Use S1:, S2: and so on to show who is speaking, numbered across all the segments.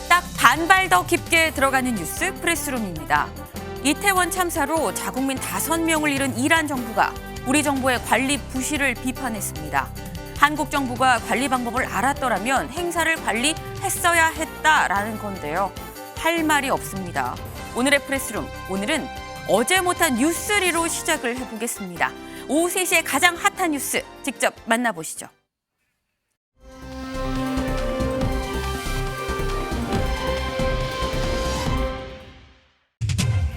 S1: 딱 반발 더 깊게 들어가는 뉴스 프레스룸입니다. 이태원 참사로 자국민 5명을 잃은 이란 정부가 우리 정부의 관리 부실을 비판했습니다. 한국 정부가 관리 방법을 알았더라면 행사를 관리했어야 했다라는 건데요. 할 말이 없습니다. 오늘의 프레스룸, 오늘은 어제 못한 뉴스리로 시작을 해보겠습니다. 오후 3시에 가장 핫한 뉴스 직접 만나보시죠.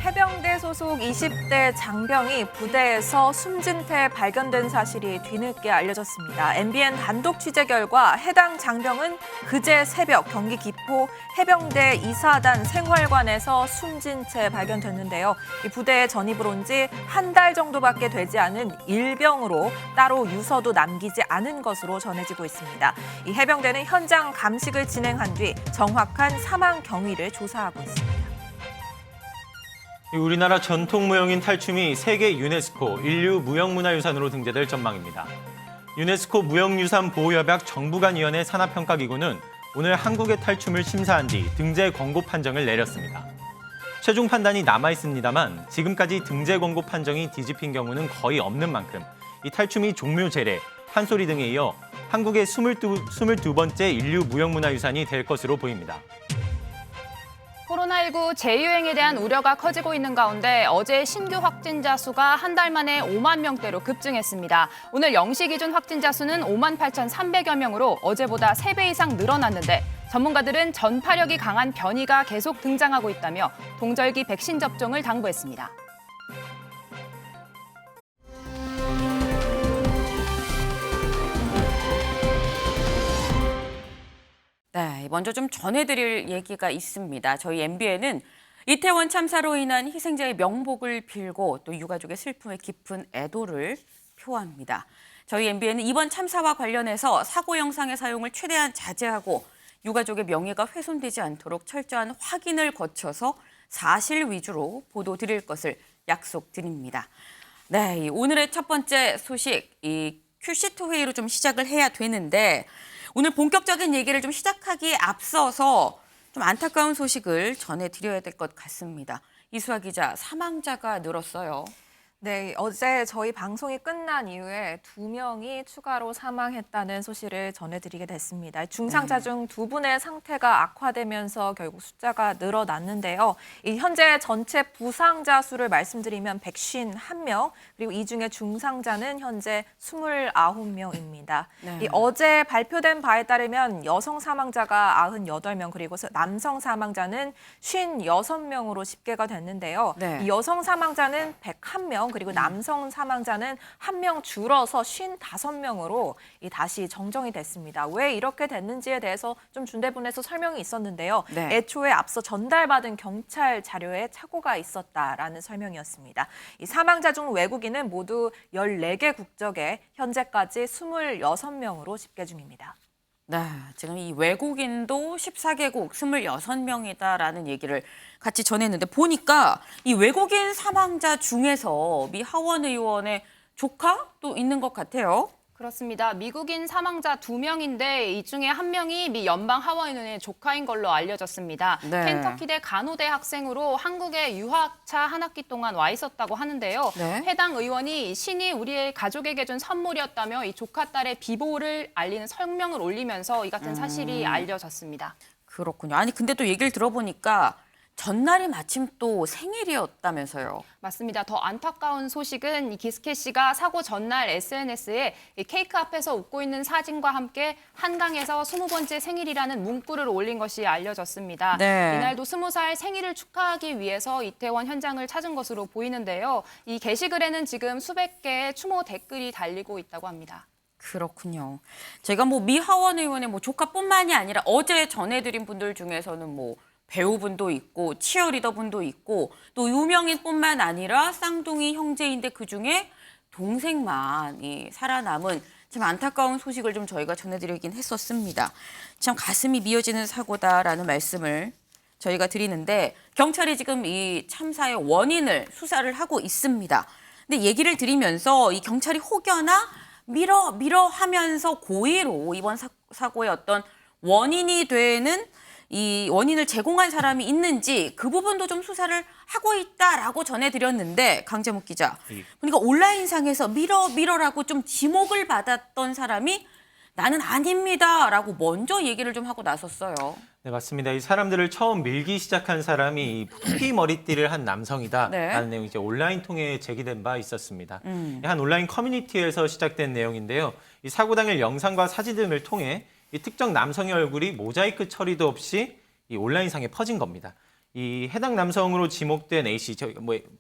S2: 해병대 소속 20대 장병이 부대에서 숨진 채 발견된 사실이 뒤늦게 알려졌습니다. MBN 단독 취재 결과 해당 장병은 그제 새벽 경기 기포 해병대 이사단 생활관에서 숨진 채 발견됐는데요. 이 부대에 전입을 온 지 한 달 정도밖에 되지 않은 일병으로 따로 유서도 남기지 않은 것으로 전해지고 있습니다. 이 해병대는 현장 감식을 진행한 뒤 정확한 사망 경위를 조사하고 있습니다.
S3: 우리나라 전통 무용인 탈춤이 세계 유네스코 인류 무형문화유산으로 등재될 전망입니다. 유네스코 무형유산 보호협약 정부간위원회 산하평가기구는 오늘 한국의 탈춤을 심사한 뒤 등재 권고 판정을 내렸습니다. 최종 판단이 남아있습니다만 지금까지 등재 권고 판정이 뒤집힌 경우는 거의 없는 만큼 이 탈춤이 종묘 제례, 판소리 등에 이어 한국의 22번째 인류 무형문화유산이 될 것으로 보입니다.
S4: 코로나19 재유행에 대한 우려가 커지고 있는 가운데 어제 신규 확진자 수가 한 달 만에 5만 명대로 급증했습니다. 오늘 0시 기준 확진자 수는 5만 8,300여 명으로 어제보다 3배 이상 늘어났는데 전문가들은 전파력이 강한 변이가 계속 등장하고 있다며 동절기 백신 접종을 당부했습니다.
S1: 네, 먼저 좀 전해드릴 얘기가 있습니다. 저희 MBN은 이태원 참사로 인한 희생자의 명복을 빌고 또 유가족의 슬픔에 깊은 애도를 표합니다. 저희 MBN은 이번 참사와 관련해서 사고 영상의 사용을 최대한 자제하고 유가족의 명예가 훼손되지 않도록 철저한 확인을 거쳐서 사실 위주로 보도 드릴 것을 약속드립니다. 네, 오늘의 첫 번째 소식, 이 큐시트 회의로 좀 시작을 해야 되는데 오늘 본격적인 얘기를 좀 시작하기에 앞서서 좀 안타까운 소식을 전해드려야 될 것 같습니다. 이수아 기자, 사망자가 늘었어요.
S2: 네, 어제 저희 방송이 끝난 이후에 2명이 추가로 사망했다는 소식을 전해드리게 됐습니다. 중상자 중 2분의 상태가 악화되면서 결국 숫자가 늘어났는데요. 현재 전체 부상자 수를 말씀드리면 151명, 그리고 이 중에 중상자는 현재 29명입니다.
S1: 네.
S2: 어제 발표된 바에 따르면 여성 사망자가 98명, 그리고 남성 사망자는 56명으로 집계가 됐는데요.
S1: 네.
S2: 이 여성 사망자는 101명, 그리고 남성 사망자는 1명 줄어서 55명으로 다시 정정이 됐습니다. 왜 이렇게 됐는지에 대해서 좀 중대본에서 설명이 있었는데요.
S1: 네.
S2: 애초에 앞서 전달받은 경찰 자료에 착오가 있었다라는 설명이었습니다. 이 사망자 중 외국인은 모두 14개 국적에 현재까지 26명으로 집계 중입니다.
S1: 네, 지금 이 외국인도 14개국 26명이다라는 얘기를 같이 전했는데 보니까 이 외국인 사망자 중에서 미 하원 의원의 조카도 있는 것 같아요.
S4: 그렇습니다. 미국인 사망자 2명인데 이 중에 1명이 미 연방 하원의원의 조카인 걸로 알려졌습니다.
S1: 네.
S4: 켄터키대 간호대 학생으로 한국에 유학차 한 학기 동안 와 있었다고 하는데요.
S1: 네.
S4: 해당 의원이 신이 우리의 가족에게 준 선물이었다며 이 조카 딸의 비보를 알리는 성명을 올리면서 이 같은 사실이 알려졌습니다.
S1: 그렇군요. 아니 근데 또 얘기를 들어보니까 전날이 마침 또 생일이었다면서요.
S4: 맞습니다. 더 안타까운 소식은 이 기스케 씨가 사고 전날 SNS에 이 케이크 앞에서 웃고 있는 사진과 함께 한강에서 20번째 생일이라는 문구를 올린 것이 알려졌습니다.
S1: 네.
S4: 이날도 20살 생일을 축하하기 위해서 이태원 현장을 찾은 것으로 보이는데요. 이 게시글에는 지금 수백 개의 추모 댓글이 달리고 있다고 합니다.
S1: 그렇군요. 제가 미 하원 의원의 조카뿐만이 아니라 어제 전해드린 분들 중에서는 배우분도 있고 치어리더분도 있고 또 유명인뿐만 아니라 쌍둥이 형제인데 그중에 동생만 살아남은 참 안타까운 소식을 좀 저희가 전해드리긴 했었습니다. 참 가슴이 미어지는 사고다라는 말씀을 저희가 드리는데 경찰이 지금 이 참사의 원인을 수사를 하고 있습니다. 근데 얘기를 드리면서 이 경찰이 혹여나 밀어 하면서 고의로 이번 사고의 어떤 원인이 되는 이 원인을 제공한 사람이 있는지 그 부분도 좀 수사를 하고 있다라고 전해드렸는데 강재묵 기자, 그러니까 온라인상에서 밀어라고 좀 지목을 받았던 사람이 나는 아닙니다라고 먼저 얘기를 좀 하고 나섰어요.
S3: 네, 맞습니다. 이 사람들을 처음 밀기 시작한 사람이 이 푸피 머리띠를 한 남성이다라는
S1: 네.
S3: 내용이 이제 온라인 통해 제기된 바 있었습니다. 한 온라인 커뮤니티에서 시작된 내용인데요. 이 사고 당일 영상과 사진 등을 통해 이 특정 남성의 얼굴이 모자이크 처리도 없이 이 온라인상에 퍼진 겁니다. 이 해당 남성으로 지목된 A씨,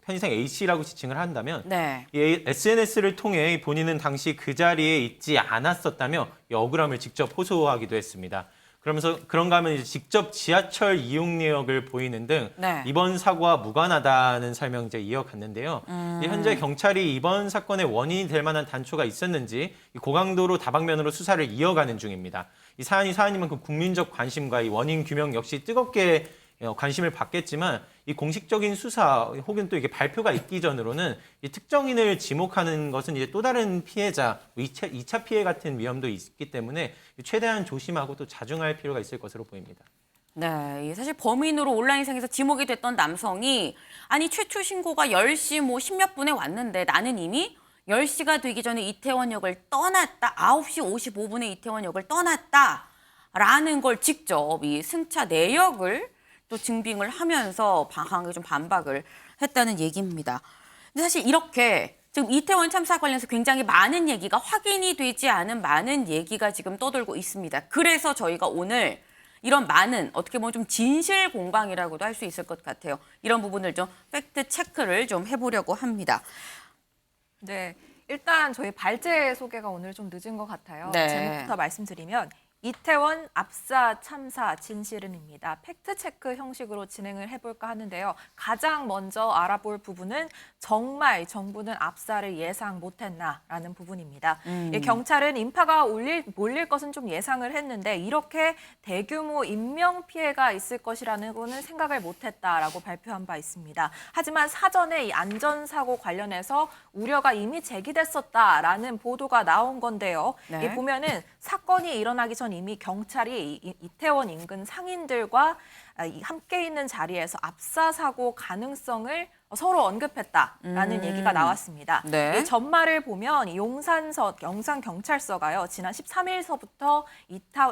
S3: 편의상 A씨라고 지칭을 한다면
S1: 네.
S3: 이 SNS를 통해 본인은 당시 그 자리에 있지 않았었다며 이 억울함을 직접 호소하기도 했습니다. 그러면서 그런가 하면 이제 직접 지하철 이용 내역을 보이는 등
S1: 네.
S3: 이번 사고와 무관하다는 설명 이제 이어갔는데요. 현재 경찰이 이번 사건의 원인이 될 만한 단초가 있었는지 이 고강도로 다방면으로 수사를 이어가는 중입니다. 이 사안이 사안이만큼 국민적 관심과 이 원인 규명 역시 뜨겁게 관심을 받겠지만 이 공식적인 수사 혹은 또 이게 발표가 있기 전으로는 이 특정인을 지목하는 것은 이제 또 다른 피해자, 2차 피해 같은 위험도 있기 때문에 최대한 조심하고 또 자중할 필요가 있을 것으로 보입니다.
S1: 네, 사실 범인으로 온라인상에서 지목이 됐던 남성이 아니 최초 신고가 10시 뭐 10몇 분에 왔는데 나는 이미 10시가 되기 전에 이태원역을 떠났다. 9시 55분에 이태원역을 떠났다라는 걸 직접 이 승차 내역을 또 증빙을 하면서 강하게 좀 반박을 했다는 얘기입니다. 근데 사실 이렇게 지금 이태원 참사 관련해서 굉장히 많은 얘기가 확인이 되지 않은 많은 얘기가 지금 떠돌고 있습니다. 그래서 저희가 오늘 이런 많은 어떻게 보면 좀 진실 공방이라고도 할 수 있을 것 같아요. 이런 부분을 좀 팩트 체크를 좀 해보려고 합니다.
S2: 네, 일단 저희 발제 소개가 오늘 좀 늦은 것 같아요.
S1: 네.
S2: 제목부터 말씀드리면 이태원 압사 참사 진실은입니다. 팩트체크 형식으로 진행을 해볼까 하는데요. 가장 먼저 알아볼 부분은 정말 정부는 압사를 예상 못했나라는 부분입니다. 경찰은 인파가 몰릴 것은 좀 예상을 했는데 이렇게 대규모 인명피해가 있을 것이라는 거는 생각을 못했다라고 발표한 바 있습니다. 하지만 사전에 이 안전사고 관련해서 우려가 이미 제기됐었다라는 보도가 나온 건데요.
S1: 네.
S2: 이 보면은 사건이 일어나기 전 이미 경찰이 이태원 인근 상인들과 함께 있는 자리에서 압사 사고 가능성을 서로 언급했다라는 얘기가 나왔습니다.
S1: 네.
S2: 이 전말을 보면 영산경찰서가요. 지난 13일서부터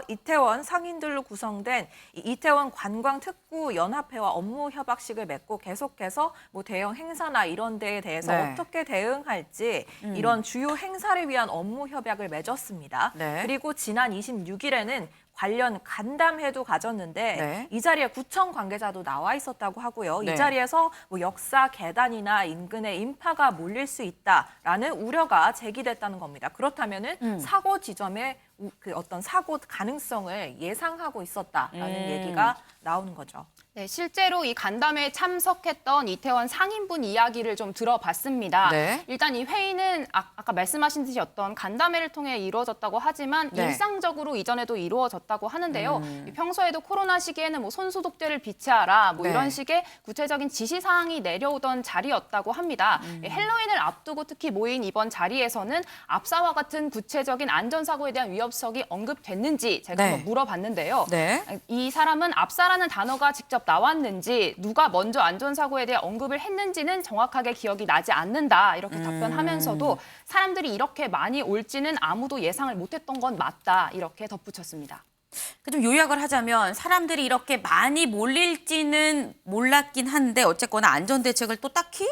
S2: 이태원 상인들로 구성된 이태원 관광특구연합회와 업무 협약식을 맺고 계속해서 뭐 대형 행사나 이런 데에 대해서
S1: 네.
S2: 어떻게 대응할지 이런 주요 행사를 위한 업무 협약을 맺었습니다.
S1: 네.
S2: 그리고 지난 26일에는 관련 간담회도 가졌는데
S1: 네.
S2: 이 자리에 구청 관계자도 나와 있었다고 하고요.
S1: 네.
S2: 이 자리에서 뭐 역사 계단이나 인근에 인파가 몰릴 수 있다라는 우려가 제기됐다는 겁니다. 그렇다면은 사고 지점에 그 어떤 사고 가능성을 예상하고 있었다라는 얘기가 나오는 거죠.
S4: 네, 실제로 이 간담회에 참석했던 이태원 상인분 이야기를 좀 들어봤습니다.
S1: 네.
S4: 일단 이 회의는 아까 말씀하신 듯이 어떤 간담회를 통해 이루어졌다고 하지만
S1: 네.
S4: 일상적으로 이전에도 이루어졌다고 하는데요. 평소에도 코로나 시기에는 뭐 손소독제를 비치하라 뭐
S1: 네.
S4: 이런 식의 구체적인 지시사항이 내려오던 자리였다고 합니다. 헬로윈을 앞두고 특히 모인 이번 자리에서는 압사와 같은 구체적인 안전사고에 대한 위협성이 언급됐는지 제가
S1: 네.
S4: 한번 물어봤는데요.
S1: 네.
S4: 이 사람은 압사라는 단어가 직접 나왔는지 누가 먼저 안전사고에 대해 언급을 했는지는 정확하게 기억이 나지 않는다 이렇게 답변하면서도 사람들이 이렇게 많이 올지는 아무도 예상을 못했던 건 맞다 이렇게 덧붙였습니다.
S1: 좀 요약을 하자면 사람들이 이렇게 많이 몰릴지는 몰랐긴 한데 어쨌거나 안전대책을 또 딱히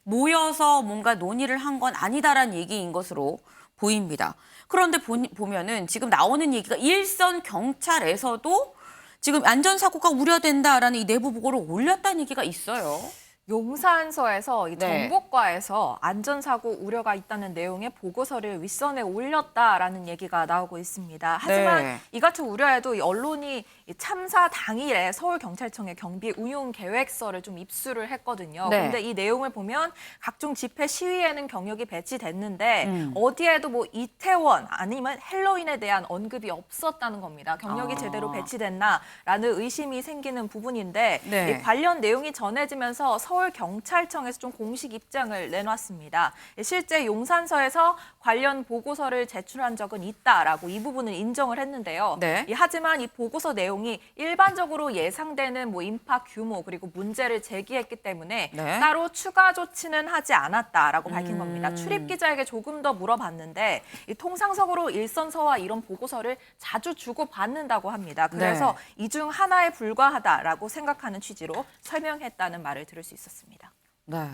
S1: 모여서 뭔가 논의를 한 건 아니다라는 얘기인 것으로 보입니다. 그런데 보면은 지금 나오는 얘기가 일선 경찰에서도 지금 안전사고가 우려된다라는 이 내부 보고를 올렸다는 얘기가 있어요.
S2: 용산서에서 이
S1: 네.
S2: 정보과에서 안전사고 우려가 있다는 내용의 보고서를 윗선에 올렸다라는 얘기가 나오고 있습니다. 하지만
S1: 네.
S2: 이 같은 우려에도 이 언론이 이 참사 당일에 서울경찰청의 경비 운용 계획서를 좀 입수를 했거든요.
S1: 네.
S2: 그런데 이 내용을 보면 각종 집회 시위에는 경력이 배치됐는데 어디에도 뭐 이태원 아니면 헬로윈에 대한 언급이 없었다는 겁니다. 경력이 제대로 배치됐나라는 의심이 생기는 부분인데
S1: 네.
S2: 이 관련 내용이 전해지면서 서울경찰청에서 좀 공식 입장을 내놨습니다. 실제 용산서에서 관련 보고서를 제출한 적은 있다라고 이 부분을 인정을 했는데요.
S1: 네.
S2: 하지만 이 보고서 내용이 일반적으로 예상되는 인파 규모 그리고 문제를 제기했기 때문에
S1: 네.
S2: 따로 추가 조치는 하지 않았다라고 밝힌 겁니다. 출입 기자에게 조금 더 물어봤는데 이 통상적으로 일선서와 이런 보고서를 자주 주고받는다고 합니다. 그래서 이 중 하나에 불과하다라고 생각하는 취지로 설명했다는 말을 들을 수 있었습니다.
S1: 네.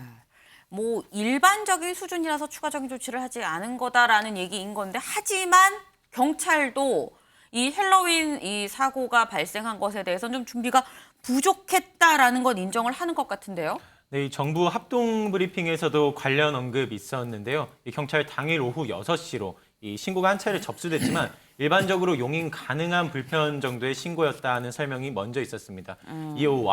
S1: 뭐 일반적인 수준이라서 추가적인 조치를 하지 않은 거다라는 얘기인 건데 하지만 경찰도 이 헬로윈 이 사고가 발생한 것에 대해서는 좀 준비가 부족했다라는 건 인정을 하는 것 같은데요.
S3: 네, 이 정부 합동 브리핑에서도 관련 언급이 있었는데요. 이 경찰 당일 오후 6시로 이 신고가 한 차례 접수됐지만 일반적으로 용인 가능한 불편 정도의 신고였다는 설명이 먼저 있었습니다. 이후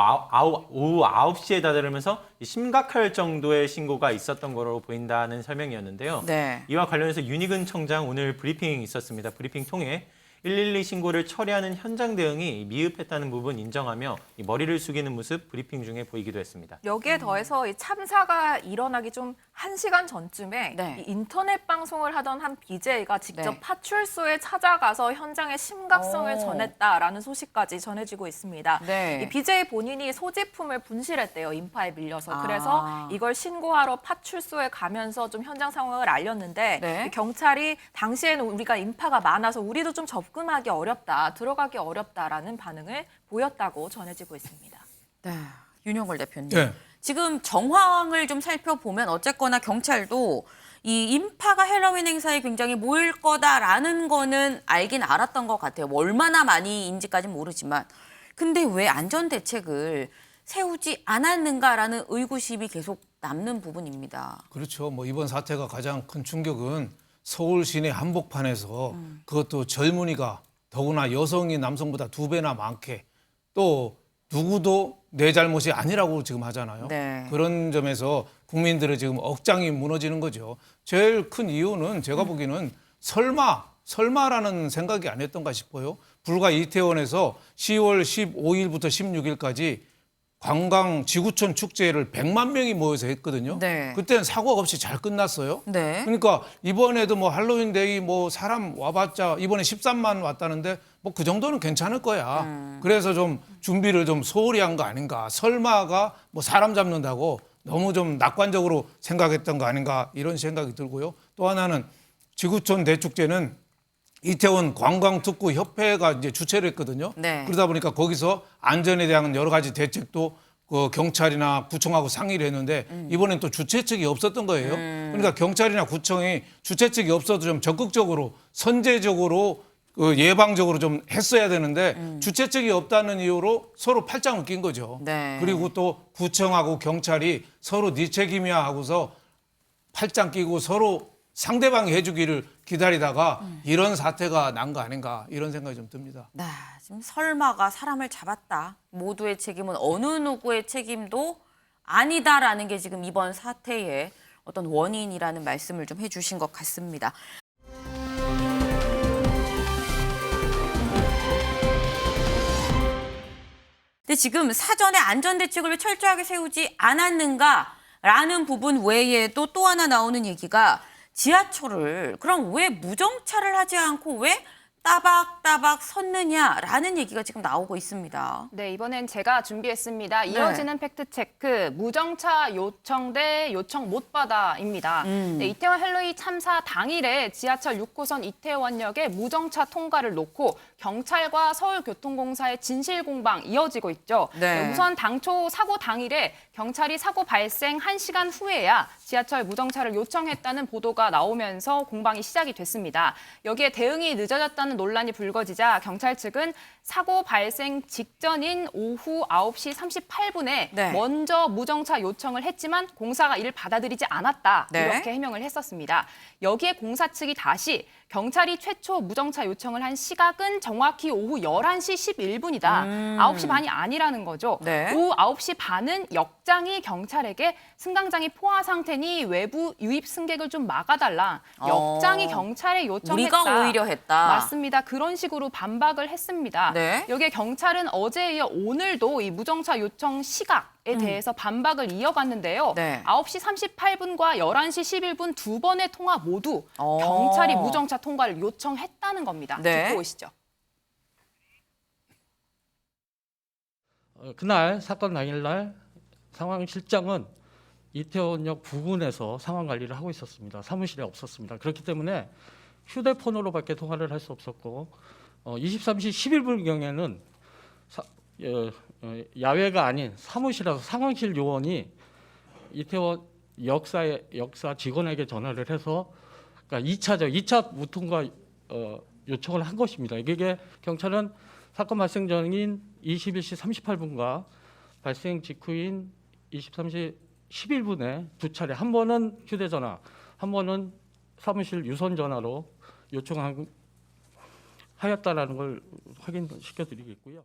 S3: 오후 9시에 다다르면서 심각할 정도의 신고가 있었던 거로 보인다는 설명이었는데요.
S1: 네.
S3: 이와 관련해서 윤희근 청장 오늘 브리핑이 있었습니다. 브리핑 통해 112 신고를 처리하는 현장 대응이 미흡했다는 부분 인정하며 이 머리를 숙이는 모습 브리핑 중에 보이기도 했습니다.
S2: 여기에 더해서 이 참사가 일어나기 좀 1시간 전쯤에
S1: 네.
S2: 이 인터넷 방송을 하던 한 BJ가 직접
S1: 네.
S2: 파출소에 찾아가서 현장의 심각성을
S1: 오.
S2: 전했다라는 소식까지 전해지고 있습니다.
S1: 네.
S2: 이 BJ 본인이 소지품을 분실했대요. 인파에 밀려서.
S1: 아.
S2: 그래서 이걸 신고하러 파출소에 가면서 좀 현장 상황을 알렸는데
S1: 네.
S2: 이 경찰이 당시에는 우리가 인파가 많아서 우리도 좀 접근하기 어렵다, 들어가기 어렵다라는 반응을 보였다고 전해지고 있습니다.
S1: 네. 윤영걸 대표님.
S5: 네.
S1: 지금 정황을 좀 살펴보면 어쨌거나 경찰도 이 인파가 헬로윈 행사에 굉장히 모일 거다라는 거는 알긴 알았던 것 같아요. 뭐 얼마나 많이인지까지는 모르지만. 근데 왜 안전 대책을 세우지 않았는가라는 의구심이 계속 남는 부분입니다.
S5: 그렇죠. 뭐 이번 사태가 가장 큰 충격은 서울 시내 한복판에서 그것도 젊은이가 더구나 여성이 남성보다 2배나 많게 또 누구도 내 잘못이 아니라고 지금 하잖아요.
S1: 네.
S5: 그런 점에서 국민들의 지금 억장이 무너지는 거죠. 제일 큰 이유는 제가 보기에는 설마라는 생각이 아니었던가 싶어요. 불과 이태원에서 10월 15일부터 16일까지 관광 지구촌 축제를 100만 명이 모여서 했거든요.
S1: 네.
S5: 그때는 사고 없이 잘 끝났어요.
S1: 네.
S5: 그러니까 이번에도 뭐 할로윈 데이 뭐 사람 와봤자 이번에 13만 왔다는데 뭐 그 정도는 괜찮을 거야. 그래서 좀 준비를 좀 소홀히 한 거 아닌가. 설마가 뭐 사람 잡는다고 너무 좀 낙관적으로 생각했던 거 아닌가 이런 생각이 들고요. 또 하나는 지구촌 대축제는 이태원 관광특구협회가 이제 주최를 했거든요.
S1: 네.
S5: 그러다 보니까 거기서 안전에 대한 여러 가지 대책도 그 경찰이나 구청하고 상의를 했는데 이번엔 또 주최 측이 없었던 거예요. 그러니까 경찰이나 구청이 주최 측이 없어도 좀 적극적으로 선제적으로 그 예방적으로 좀 했어야 되는데 주최 측이 없다는 이유로 서로 팔짱을 낀 거죠.
S1: 네.
S5: 그리고 또 구청하고 경찰이 서로 네 책임이야 하고서 팔짱 끼고 서로 상대방이 해주기를 기다리다가 이런 사태가 난 거 아닌가 이런 생각이 좀 듭니다.
S1: 네, 지금 설마가 사람을 잡았다. 모두의 책임은 어느 누구의 책임도 아니다라는 게 지금 이번 사태의 어떤 원인이라는 말씀을 좀 해주신 것 같습니다. 근데 지금 사전에 안전대책을 왜 철저하게 세우지 않았는가라는 부분 외에도 또 하나 나오는 얘기가 지하철을 그럼 왜 무정차를 하지 않고 왜 따박따박 섰느냐라는 얘기가 지금 나오고 있습니다.
S4: 네, 이번엔 제가 준비했습니다. 이어지는 팩트체크, 무정차 요청 대 요청 못 받아입니다. 네, 이태원 헬로윈 참사 당일에 지하철 6호선 이태원역에 무정차 통과를 놓고 경찰과 서울교통공사의 진실 공방 이어지고 있죠.
S1: 네.
S4: 우선 당초 사고 당일에 경찰이 사고 발생 1시간 후에야 지하철 무정차를 요청했다는 보도가 나오면서 공방이 시작이 됐습니다. 여기에 대응이 늦어졌다는 논란이 불거지자 경찰 측은 사고 발생 직전인 오후 9시 38분에
S1: 네.
S4: 먼저 무정차 요청을 했지만 공사가 이를 받아들이지 않았다.
S1: 네.
S4: 이렇게 해명을 했었습니다. 여기에 공사 측이 다시 경찰이 최초 무정차 요청을 한 시각은 정확히 오후 11시 11분이다. 9시 반이 아니라는 거죠.
S1: 네.
S4: 오후 9시 반은 역작 역장이 경찰에게 승강장이 포화 상태니 외부 유입 승객을 좀 막아달라. 역장이 경찰에 요청했다.
S1: 우리가 오히려 했다.
S4: 맞습니다. 그런 식으로 반박을 했습니다.
S1: 네.
S4: 여기에 경찰은 어제에 이어 오늘도 이 무정차 요청 시각에 대해서 반박을 이어갔는데요.
S1: 네.
S4: 9시 38분과 11시 11분 두 번의 통화 모두 경찰이 무정차 통과를 요청했다는 겁니다.
S1: 네.
S4: 듣고 오시죠.
S6: 그날 사건 당일날 상황실장은 이태원역 부근에서 상황 관리를 하고 있었습니다. 사무실에 없었습니다. 그렇기 때문에 휴대폰으로밖에 통화를 할 수 없었고 23시 11분경에는 야외가 아닌 사무실에서 상황실 요원이 이태원 역사 직원에게 전화를 해서 그러니까 2차 무통과 요청을 한 것입니다. 이게 경찰은 사건 발생 전인 21시 38분과 발생 직후인 23시 11분에 두 차례, 한 번은 휴대전화, 한 번은 사무실 유선 전화로 요청하였다라는 걸 확인시켜드리겠고요.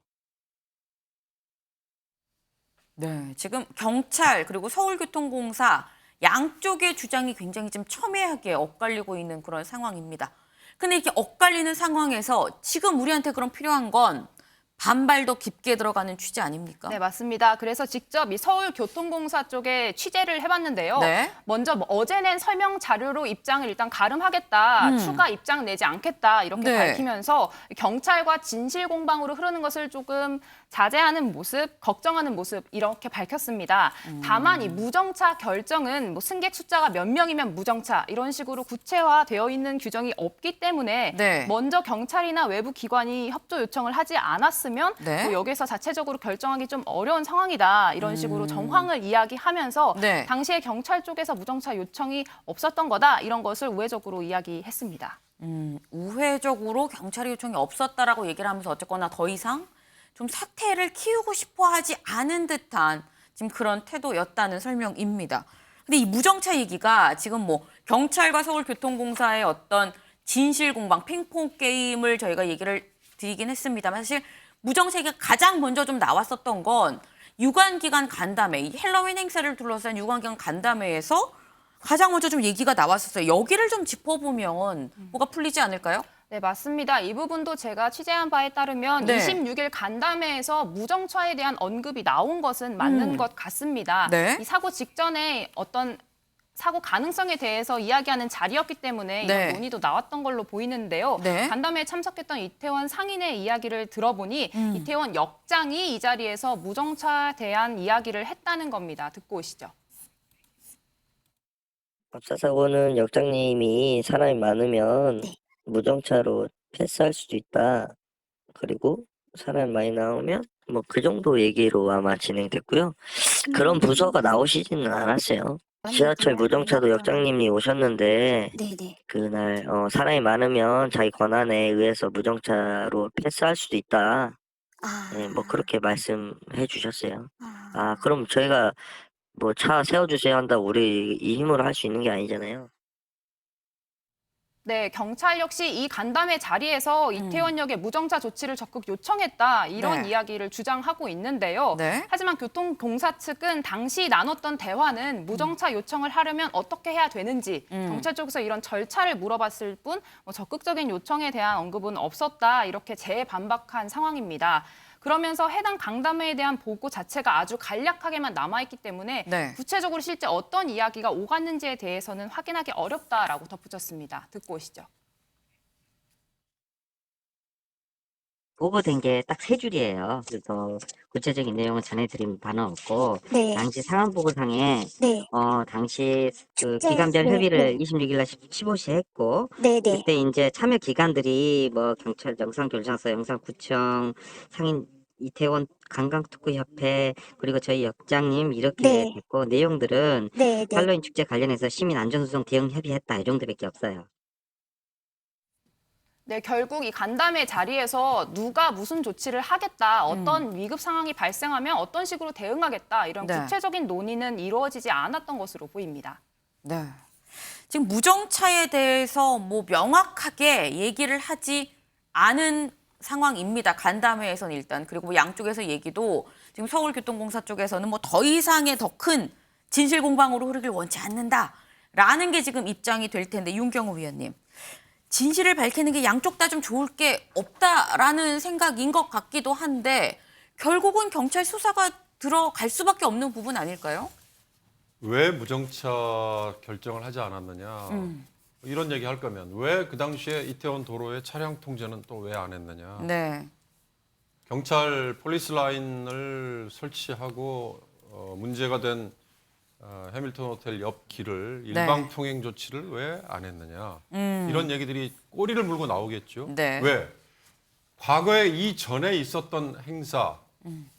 S1: 네, 지금 경찰 그리고 서울교통공사 양쪽의 주장이 굉장히 좀 첨예하게 엇갈리고 있는 그런 상황입니다. 근데 이렇게 엇갈리는 상황에서 지금 우리한테 그럼 필요한 건 반발도 깊게 들어가는 취지 아닙니까?
S4: 네, 맞습니다. 그래서 직접 이 서울교통공사 쪽에 취재를 해봤는데요.
S1: 네.
S4: 먼저 어제 낸 설명 자료로 입장을 일단 가름하겠다, 추가 입장 내지 않겠다 이렇게
S1: 네.
S4: 밝히면서 경찰과 진실 공방으로 흐르는 것을 조금 자제하는 모습, 걱정하는 모습 이렇게 밝혔습니다. 다만 이 무정차 결정은 뭐 승객 숫자가 몇 명이면 무정차 이런 식으로 구체화되어 있는 규정이 없기 때문에
S1: 네.
S4: 먼저 경찰이나 외부 기관이 협조 요청을 하지 않았으면
S1: 네.
S4: 뭐 여기서 자체적으로 결정하기 좀 어려운 상황이다 이런 식으로 정황을 이야기하면서
S1: 네.
S4: 당시에 경찰 쪽에서 무정차 요청이 없었던 거다 이런 것을 우회적으로 이야기했습니다.
S1: 우회적으로 경찰의 요청이 없었다라고 얘기를 하면서 어쨌거나 더 이상 좀 사태를 키우고 싶어 하지 않은 듯한 지금 그런 태도였다는 설명입니다. 근데 이 무정차 얘기가 지금 뭐 경찰과 서울교통공사의 어떤 진실 공방, 핑퐁 게임을 저희가 얘기를 드리긴 했습니다만 사실 무정차 얘기가 가장 먼저 좀 나왔었던 건 유관기관 간담회, 이 헬로윈 행사를 둘러싼 유관기관 간담회에서 가장 먼저 좀 얘기가 나왔었어요. 여기를 좀 짚어보면 뭐가 풀리지 않을까요?
S4: 네, 맞습니다. 이 부분도 제가 취재한 바에 따르면
S1: 네.
S4: 26일 간담회에서 무정차에 대한 언급이 나온 것은 맞는 것 같습니다.
S1: 네.
S4: 이 사고 직전에 어떤 사고 가능성에 대해서 이야기하는 자리였기 때문에
S1: 네.
S4: 이런 논의도 나왔던 걸로 보이는데요.
S1: 네.
S4: 간담회에 참석했던 이태원 상인의 이야기를 들어보니 이태원 역장이 이 자리에서 무정차에 대한 이야기를 했다는 겁니다. 듣고 오시죠.
S7: 압사 사고는 역장님이 사람이 많으면 무정차로 패스할 수도 있다. 그리고 사람이 많이 나오면 뭐 그 정도 얘기로 아마 진행됐고요. 그런 부서가 나오시지는 않았어요. 지하철 무정차도 역장님이 오셨는데
S8: 네네.
S7: 그날 사람이 많으면 자기 권한에 의해서 무정차로 패스할 수도 있다. 네, 뭐 그렇게 말씀해 주셨어요. 아, 그럼 저희가 뭐 차 세워주세요 한다고 우리 이 힘으로 할 수 있는 게 아니잖아요.
S4: 네, 경찰 역시 이 간담회 자리에서 이태원역의 무정차 조치를 적극 요청했다 이런
S1: 네.
S4: 이야기를 주장하고 있는데요.
S1: 네.
S4: 하지만 교통공사 측은 당시 나눴던 대화는 무정차 요청을 하려면 어떻게 해야 되는지 경찰 쪽에서 이런 절차를 물어봤을 뿐 적극적인 요청에 대한 언급은 없었다 이렇게 재반박한 상황입니다. 그러면서 해당 강담회에 대한 보고 자체가 아주 간략하게만 남아있기 때문에
S1: 네.
S4: 구체적으로 실제 어떤 이야기가 오갔는지에 대해서는 확인하기 어렵다라고 덧붙였습니다. 듣고 오시죠.
S8: 보고된 게 딱 3줄이에요. 그래서 구체적인 내용은 전해드린 바는 없고,
S9: 네.
S8: 당시 상황보고상에,
S9: 네.
S8: 당시 그
S9: 축제,
S8: 기간별
S9: 네,
S8: 협의를
S9: 네.
S8: 26일 날 15시 했고,
S9: 네네.
S8: 그때 이제 참여 기관들이 뭐 경찰 영상교류장소, 영상구청, 상인 이태원 관광특구협회, 그리고 저희 역장님 이렇게
S9: 네.
S8: 됐고, 내용들은
S9: 네네.
S8: 할로윈 축제 관련해서 시민 안전수송 대응 협의했다 이 정도밖에 없어요.
S4: 네, 결국 이 간담회 자리에서 누가 무슨 조치를 하겠다, 어떤 위급 상황이 발생하면 어떤 식으로 대응하겠다 이런
S1: 네.
S4: 구체적인 논의는 이루어지지 않았던 것으로 보입니다.
S1: 네. 지금 무정차에 대해서 뭐 명확하게 얘기를 하지 않은 상황입니다. 간담회에서는 일단. 그리고 뭐 양쪽에서 얘기도 지금 서울교통공사 쪽에서는 뭐 더 이상의 더 큰 진실 공방으로 흐르길 원치 않는다라는 게 지금 입장이 될 텐데 윤경호 위원님. 진실을 밝히는 게 양쪽 다 좀 좋을 게 없다라는 생각인 것 같기도 한데 결국은 경찰 수사가 들어갈 수밖에 없는 부분 아닐까요?
S9: 왜 무정차 결정을 하지 않았느냐 이런 얘기 할 거면 왜 그 당시에 이태원 도로에 차량 통제는 또 왜 안 했느냐.
S1: 네.
S9: 경찰 폴리스 라인을 설치하고 문제가 된 해밀턴 호텔 옆 길을 일방 통행 조치를 왜 안 했느냐. 이런 얘기들이 꼬리를 물고 나오겠죠.
S1: 네.
S9: 왜? 과거에 이전에 있었던 행사,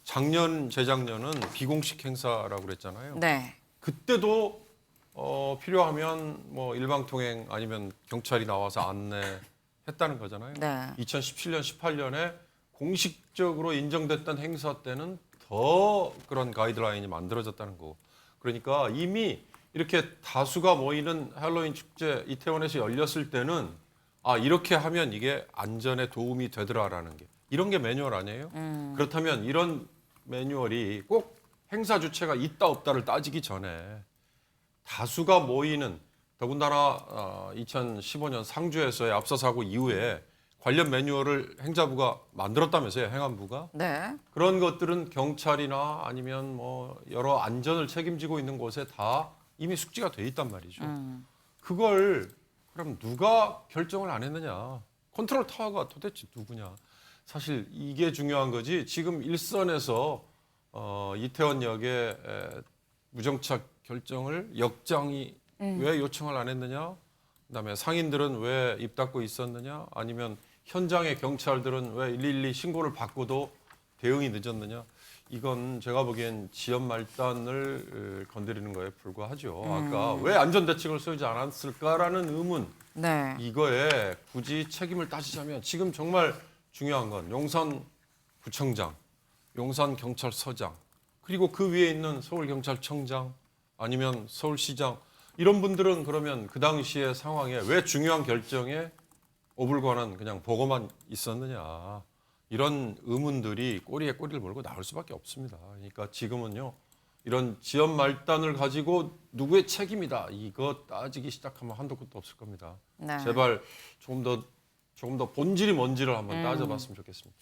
S9: 작년, 재작년은 비공식 행사라고 그랬잖아요.
S1: 네.
S9: 그때도 필요하면 뭐 일방 통행 아니면 경찰이 나와서 안내했다는 거잖아요.
S1: 네.
S9: 2017년, 18년에 공식적으로 인정됐던 행사 때는 더 그런 가이드라인이 만들어졌다는 거고. 그러니까 이미 이렇게 다수가 모이는 할로윈 축제 이태원에서 열렸을 때는 아 이렇게 하면 이게 안전에 도움이 되더라라는 게 이런 게 매뉴얼 아니에요? 그렇다면 이런 매뉴얼이 꼭 행사 주체가 있다 없다를 따지기 전에 다수가 모이는 더군다나 2015년 상주에서의 압사 사고 이후에 관련 매뉴얼을 행자부가 만들었다면서요, 행안부가.
S1: 네.
S9: 그런 것들은 경찰이나 아니면 뭐 여러 안전을 책임지고 있는 곳에 다 이미 숙지가 돼 있단 말이죠. 그걸 그럼 누가 결정을 안 했느냐? 컨트롤 타워가 도대체 누구냐? 사실 이게 중요한 거지. 지금 일선에서 이태원역에 무정차 결정을 역장이 왜 요청을 안 했느냐? 그다음에 상인들은 왜 입 닫고 있었느냐? 아니면 현장의 경찰들은 왜 112 신고를 받고도 대응이 늦었느냐? 이건 제가 보기엔 지연 말단을 건드리는 거에 불과하죠. 아까 왜 안전대책을 세우지 않았을까라는 의문.
S1: 네.
S9: 이거에 굳이 책임을 따지자면 지금 정말 중요한 건 용산구청장, 용산경찰서장, 그리고 그 위에 있는 서울경찰청장 아니면 서울시장 이런 분들은 그러면 그 당시의 상황에 왜 중요한 결정에 오불관한 그냥 보고만 있었느냐. 이런 의문들이 꼬리에 꼬리를 물고 나올 수밖에 없습니다. 그러니까 지금은요. 이런 지연 말단을 가지고 누구의 책임이다. 이거 따지기 시작하면 한도 끝도 없을 겁니다.
S1: 네.
S9: 제발 조금 더 본질이 뭔지를 한번 따져봤으면 좋겠습니다.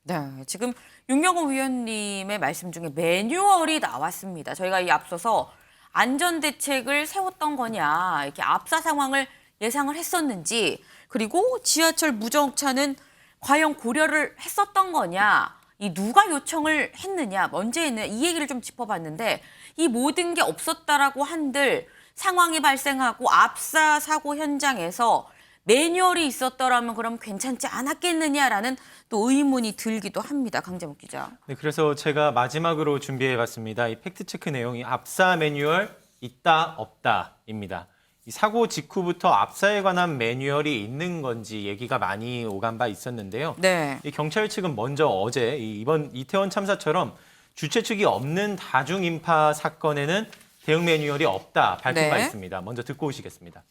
S1: 네, 지금 윤경호 위원님의 말씀 중에 매뉴얼이 나왔습니다. 저희가 이 앞서서 안전대책을 세웠던 거냐, 이렇게 압사 상황을 예상을 했었는지, 그리고 지하철 무정차는 과연 고려를 했었던 거냐, 이 누가 요청을 했느냐, 언제 했느냐, 이 얘기를 좀 짚어봤는데 이 모든 게 없었다라고 한들 상황이 발생하고 압사 사고 현장에서 매뉴얼이 있었더라면 그럼 괜찮지 않았겠느냐라는 또 의문이 들기도 합니다. 강재묵 기자.
S3: 네, 그래서 제가 마지막으로 준비해봤습니다. 이 팩트체크 내용이 압사 매뉴얼 있다 없다입니다. 이 사고 직후부터 압사에 관한 매뉴얼이 있는 건지 얘기가 많이 오간 바 있었는데요.
S1: 네.
S3: 이 경찰 측은 먼저 어제 이번 이태원 참사처럼 주최 측이 없는 다중인파 사건에는 대응 매뉴얼이 없다 밝힌 바 있습니다. 먼저 듣고 오시겠습니다.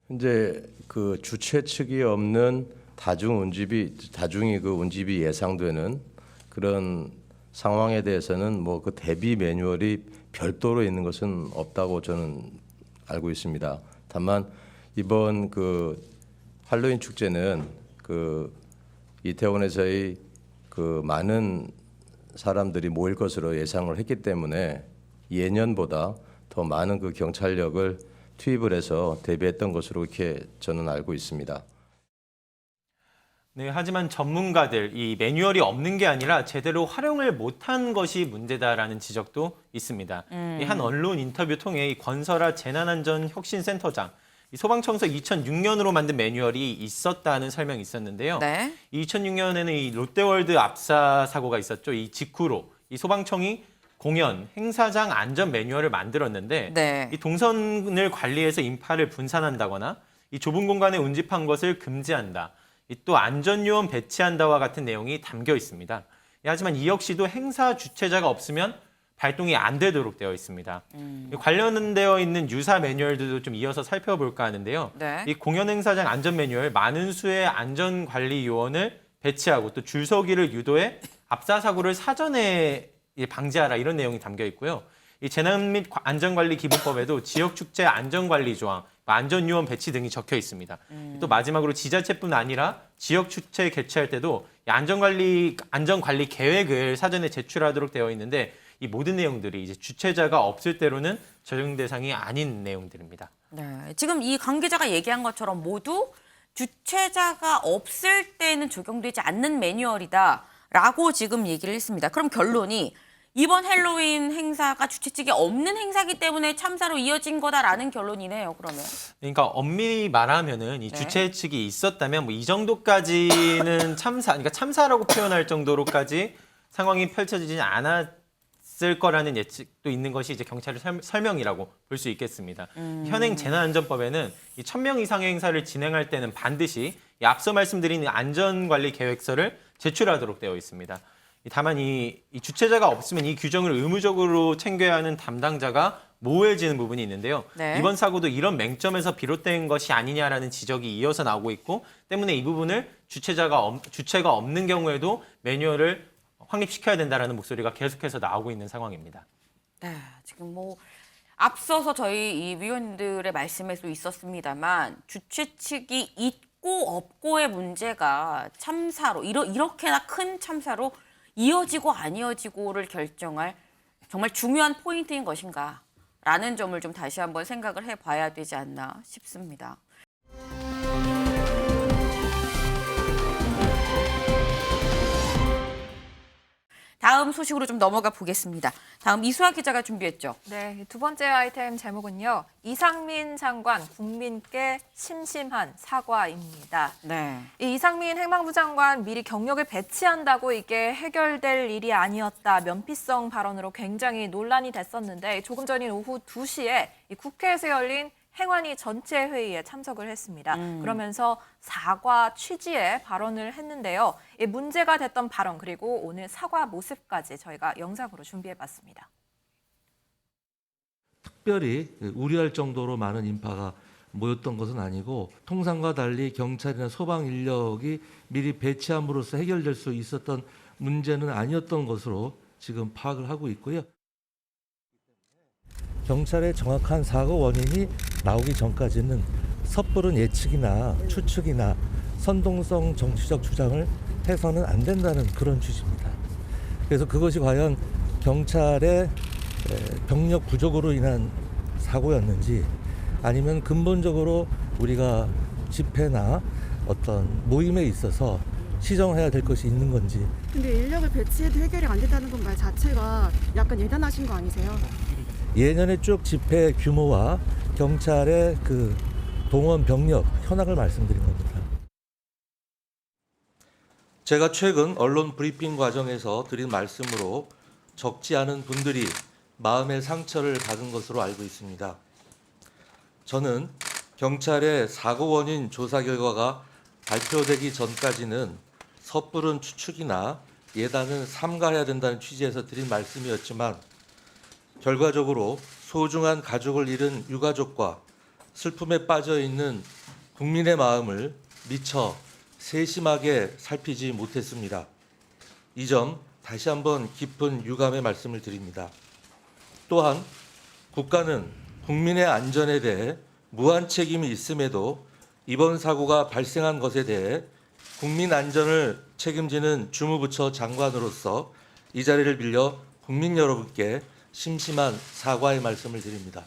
S10: 현재 그 주최 측이 없는 다중이 그 운집이 예상되는 그런 상황에 대해서는 뭐 그 대비 매뉴얼이 별도로 있는 것은 없다고 저는 알고 있습니다. 다만 이번 그 할로윈 축제는 그 이태원에서의 그 많은 사람들이 모일 것으로 예상을 했기 때문에 예년보다 더 많은 그 경찰력을 투입을 해서 대비했던 것으로 이렇게 저는 알고 있습니다.
S3: 네, 하지만 전문가들 이 매뉴얼이 없는 게 아니라 제대로 활용을 못한 것이 문제다라는 지적도 있습니다. 이 한 언론 인터뷰 통해 이 권설아 재난안전혁신센터장, 이 소방청서 2006년으로 만든 매뉴얼이 있었다는 설명이 있었는데요.
S1: 네.
S3: 2006년에는 이 롯데월드 압사 사고가 있었죠. 이 직후로 이 소방청이 공연, 행사장 안전 매뉴얼을 만들었는데
S1: 네.
S3: 이 동선을 관리해서 인파를 분산한다거나 이 좁은 공간에 운집한 것을 금지한다. 또 안전요원 배치한다와 같은 내용이 담겨 있습니다. 하지만 이 역시도 행사 주최자가 없으면 발동이 안 되도록 되어 있습니다. 관련되어 있는 유사 매뉴얼들도 좀 이어서 살펴볼까 하는데요.
S1: 네.
S3: 이 공연행사장 안전 매뉴얼 많은 수의 안전관리 요원을 배치하고 또 줄서기를 유도해 압사 사고를 사전에 방지하라 이런 내용이 담겨 있고요. 이 재난 및 안전관리 기본법에도 지역 축제 안전관리 조항, 안전요원 배치 등이 적혀 있습니다. 또 마지막으로 지자체뿐 아니라 지역 축제 개최할 때도 이 안전관리 계획을 사전에 제출하도록 되어 있는데 이 모든 내용들이 이제 주최자가 없을 때로는 적용 대상이 아닌 내용들입니다.
S1: 네, 지금 이 관계자가 얘기한 것처럼 모두 주최자가 없을 때는 적용되지 않는 매뉴얼이다라고 지금 얘기를 했습니다. 그럼 결론이 이번 헬로윈 행사가 주최 측이 없는 행사기 때문에 참사로 이어진 거다라는 결론이네요. 그러면.
S3: 그러니까 엄밀히 말하면은 이
S1: 네.
S3: 주최 측이 있었다면 뭐 이 정도까지는 그러니까 참사라고 표현할 정도로까지 상황이 펼쳐지지 않았을 거라는 예측도 있는 것이 이제 경찰의 설명이라고 볼 수 있겠습니다. 현행 재난안전법에는 이 1,000명 이상의 행사를 진행할 때는 반드시 이 앞서 말씀드린 안전관리 계획서를 제출하도록 되어 있습니다. 다만 이 주최자가 없으면 이 규정을 의무적으로 챙겨야 하는 담당자가 모호해지는 부분이 있는데요.
S1: 네.
S3: 이번 사고도 이런 맹점에서 비롯된 것이 아니냐라는 지적이 이어서 나오고 있고 때문에 이 부분을 주최가 없는 경우에도 매뉴얼을 확립시켜야 된다라는 목소리가 계속해서 나오고 있는 상황입니다.
S1: 네, 지금 뭐 앞서서 저희 이 위원들의 말씀에도 있었습니다만 주최 측이 있고 없고의 문제가 참사로 이렇게나 큰 참사로 이어지고 안 이어지고를 결정할 정말 중요한 포인트인 것인가라는 점을 좀 다시 한번 생각을 해봐야 되지 않나 싶습니다. 다음 소식으로 좀 넘어가 보겠습니다. 다음 이수아 기자가 준비했죠.
S2: 네, 두 번째 아이템 제목은요. 이상민 장관 국민께 심심한 사과입니다.
S1: 네.
S2: 이 이상민 행방부 장관 미리 경력을 배치한다고 이게 해결될 일이 아니었다. 면피성 발언으로 굉장히 논란이 됐었는데 조금 전인 오후 2시에 이 국회에서 열린 행안위 전체 회의에 참석을 했습니다. 그러면서 사과 취지의 발언을 했는데요. 이 문제가 됐던 발언 그리고 오늘 사과 모습까지 저희가 영상으로 준비해봤습니다.
S11: 특별히 우려할 정도로 많은 인파가 모였던 것은 아니고 통상과 달리 경찰이나 소방 인력이 미리 배치함으로써 해결될 수 있었던 문제는 아니었던 것으로 지금 파악을 하고 있고요. 경찰의 정확한 사고 원인이 나오기 전까지는 섣부른 예측이나 추측이나 선동성 정치적 주장을 해서는 안 된다는 그런 취지입니다. 그래서 그것이 과연 경찰의 병력 부족으로 인한 사고였는지 아니면 근본적으로 우리가 집회나 어떤 모임에 있어서 시정해야 될 것이 있는 건지.
S12: 근데 인력을 배치해도 해결이 안 된다는 건 말 자체가 약간 예단하신 거 아니세요?
S11: 예년의 쭉 집회 규모와 경찰의 그 동원 병력 현황을 말씀드린 겁니다. 제가 최근 언론 브리핑 과정에서 드린 말씀으로 적지 않은 분들이 마음의 상처를 받은 것으로 알고 있습니다. 저는 경찰의 사고 원인 조사 결과가 발표되기 전까지는 섣부른 추측이나 예단은 삼가해야 된다는 취지에서 드린 말씀이었지만 결과적으로 소중한 가족을 잃은 유가족과 슬픔에 빠져 있는 국민의 마음을 미처 세심하게 살피지 못했습니다. 이 점 다시 한번 깊은 유감의 말씀을 드립니다. 또한 국가는 국민의 안전에 대해 무한 책임이 있음에도 이번 사고가 발생한 것에 대해 국민 안전을 책임지는 주무부처 장관으로서 이 자리를 빌려 국민 여러분께 심심한 사과의 말씀을 드립니다.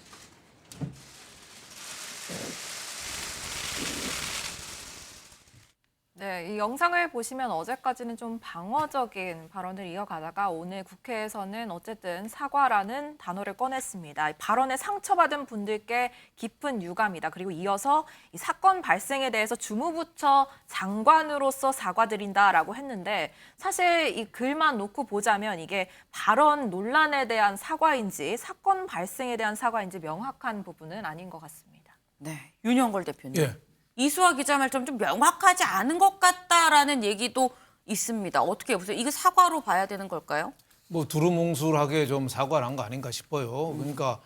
S2: 네, 이 영상을 보시면 어제까지는 좀 방어적인 발언을 이어가다가 오늘 국회에서는 어쨌든 사과라는 단어를 꺼냈습니다. 발언에 상처받은 분들께 깊은 유감이다. 그리고 이어서 이 사건 발생에 대해서 주무부처 장관으로서 사과드린다라고 했는데 사실 이 글만 놓고 보자면 이게 발언 논란에 대한 사과인지 사건 발생에 대한 사과인지 명확한 부분은 아닌 것 같습니다.
S1: 네, 윤영걸 대표님.
S5: 예.
S1: 이수아 기자 말처럼 좀 명확하지 않은 것 같다라는 얘기도 있습니다. 어떻게 보세요? 이거 사과로 봐야 되는 걸까요?
S5: 뭐 두루뭉술하게 좀 사과를 한 거 아닌가 싶어요. 그러니까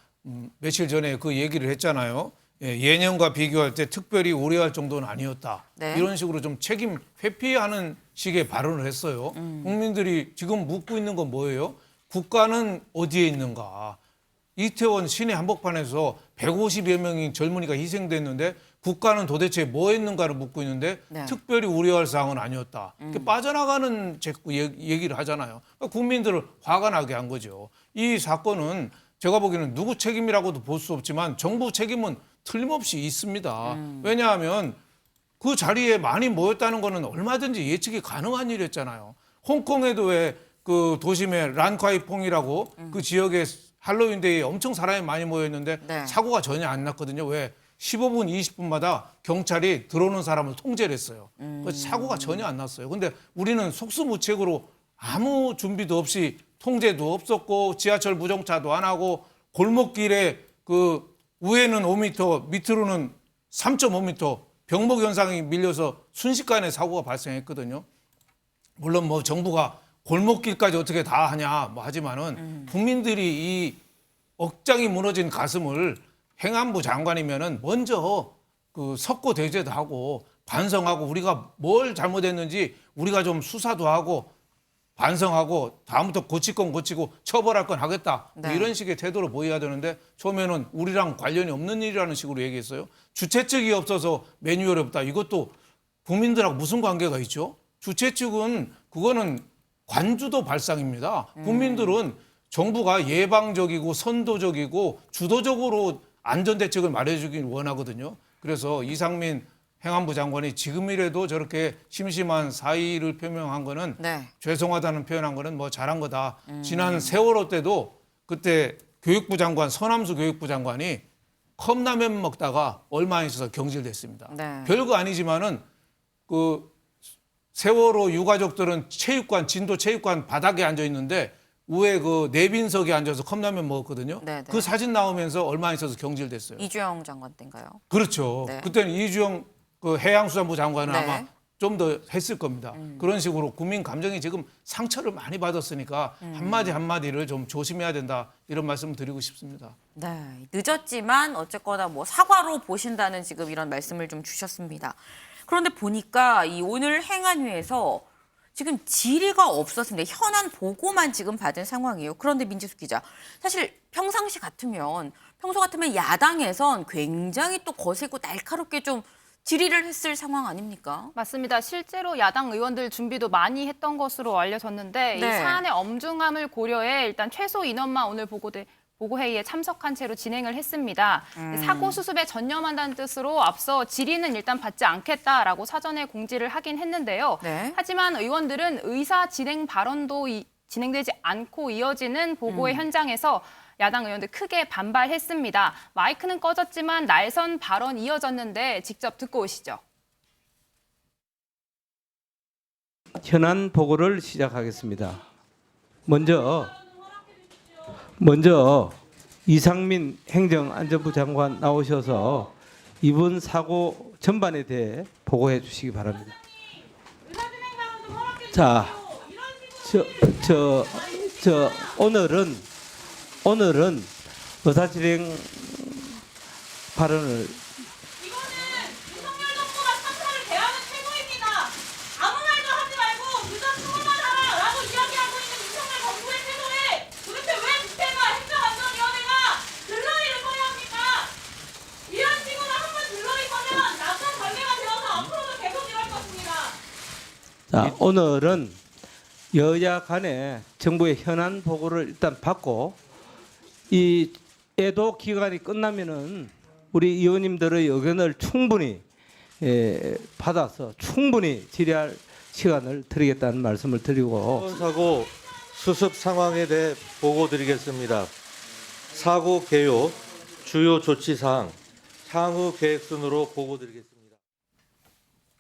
S5: 며칠 전에 그 얘기를 했잖아요. 예년과 비교할 때 특별히 우려할 정도는 아니었다.
S1: 네.
S5: 이런 식으로 좀 책임 회피하는 식의 발언을 했어요. 국민들이 지금 묻고 있는 건 뭐예요? 국가는 어디에 있는가? 이태원 시내 한복판에서 150여 명의 젊은이가 희생됐는데 국가는 도대체 뭐 했는가를 묻고 있는데
S1: 네.
S5: 특별히 우려할 사항은 아니었다. 이렇게 빠져나가는 자꾸 얘기를 하잖아요. 그러니까 국민들을 화가 나게 한 거죠. 이 사건은 제가 보기에는 누구 책임이라고도 볼 수 없지만 정부 책임은 틀림없이 있습니다. 왜냐하면 그 자리에 많이 모였다는 거는 얼마든지 예측이 가능한 일이었잖아요. 홍콩에도 왜 그 도심에 란콰이퐁이라고 그 지역에 할로윈데이에 엄청 사람이 많이 모였는데
S1: 네.
S5: 사고가 전혀 안 났거든요. 왜? 15분, 20분마다 경찰이 들어오는 사람을 통제를 했어요. 사고가 전혀 안 났어요. 근데 우리는 속수무책으로 아무 준비도 없이 통제도 없었고 지하철 무정차도 안 하고 골목길에 그 위에는 5m, 밑으로는 3.5m 병목 현상이 밀려서 순식간에 사고가 발생했거든요. 물론 뭐 정부가 골목길까지 어떻게 다 하냐 뭐 하지만은 국민들이 이 억장이 무너진 가슴을 행안부 장관이면은 먼저 그 석고 대죄도 하고 반성하고 우리가 뭘 잘못했는지 우리가 좀 수사도 하고 반성하고 다음부터 고칠 건 고치고 처벌할 건 하겠다.
S1: 네.
S5: 이런 식의 태도로 보여야 되는데 처음에는 우리랑 관련이 없는 일이라는 식으로 얘기했어요. 주최 측이 없어서 매뉴얼이 없다. 이것도 국민들하고 무슨 관계가 있죠? 주최 측은 그거는 관주도 발상입니다. 국민들은 정부가 예방적이고 선도적이고 주도적으로 안전대책을 마련해주길 원하거든요. 그래서 이상민 행안부 장관이 지금이라도 저렇게 심심한 사의를 표명한 거는
S1: 네.
S5: 죄송하다는 표현한 거는 뭐 잘한 거다. 지난 세월호 때도 그때 교육부 장관, 서남수 교육부 장관이 컵라면 먹다가 얼마 안 있어서 경질됐습니다.
S1: 네.
S5: 별거 아니지만은 그 세월호 유가족들은 체육관, 진도 체육관 바닥에 앉아 있는데 위에 그 내빈석에 앉아서 컵라면 먹었거든요.
S1: 네네.
S5: 그 사진 나오면서 얼마 안 있어서 경질됐어요.
S1: 이주영 장관 때인가요?
S5: 그렇죠.
S1: 네.
S5: 그때는 이주영 그 해양수산부 장관은
S1: 네.
S5: 아마 좀 더 했을 겁니다. 그런 식으로 국민 감정이 지금 상처를 많이 받았으니까 한마디 한마디를 좀 조심해야 된다. 이런 말씀을 드리고 싶습니다.
S1: 네, 늦었지만 어쨌거나 뭐 사과로 보신다는 지금 이런 말씀을 좀 주셨습니다. 그런데 보니까 이 오늘 행안위에서 지금 질의가 없었습니다. 현안 보고만 지금 받은 상황이에요. 그런데 민지숙 기자, 사실 평소 같으면 야당에선 굉장히 또 거세고 날카롭게 좀 질의를 했을 상황 아닙니까?
S4: 맞습니다. 실제로 야당 의원들 준비도 많이 했던 것으로 알려졌는데
S1: 네.
S4: 이 사안의 엄중함을 고려해 일단 최소 인원만 오늘 보고회의에 참석한 채로 진행을 했습니다. 사고 수습에 전념한다는 뜻으로 앞서 질의는 일단 받지 않겠다라고 사전에 공지를 하긴 했는데요.
S1: 네.
S4: 하지만 의원들은 의사 진행 발언도 진행되지 않고 이어지는 보고회 현장에서 야당 의원들 크게 반발했습니다. 마이크는 꺼졌지만 날선 발언 이어졌는데 직접 듣고 오시죠.
S13: 현안 보고를 시작하겠습니다. 먼저 이상민 행정안전부 장관 나오셔서 이번 사고 전반에 대해 보고해 주시기 바랍니다. 자, 오늘은 의사진행 발언을
S14: 이거는 윤석열 정부가 참사를 대하는 태도입니다. 아무 말도 하지 말고 의사 수긍만 하라라고 이야기하고 있는 윤석열 정부의 태도에 도대체 왜 국회가 행정안전위원회가 들러리를 서야 합니까? 이런 식으로 한번 들러리 서면 나쁜 관계가 되어서 앞으로도 계속 이럴 것입니다.
S13: 자, 오늘은 여야 간에 정부의 현안 보고를 일단 받고 이 애도 기간이 끝나면은 우리 의원님들의 의견을 충분히 받아서 충분히 질의할 시간을 드리겠다는 말씀을 드리고
S11: 사고 수습 상황에 대해 보고 드리겠습니다. 사고 개요, 주요 조치 사항, 향후 계획 순으로 보고 드리겠습니다.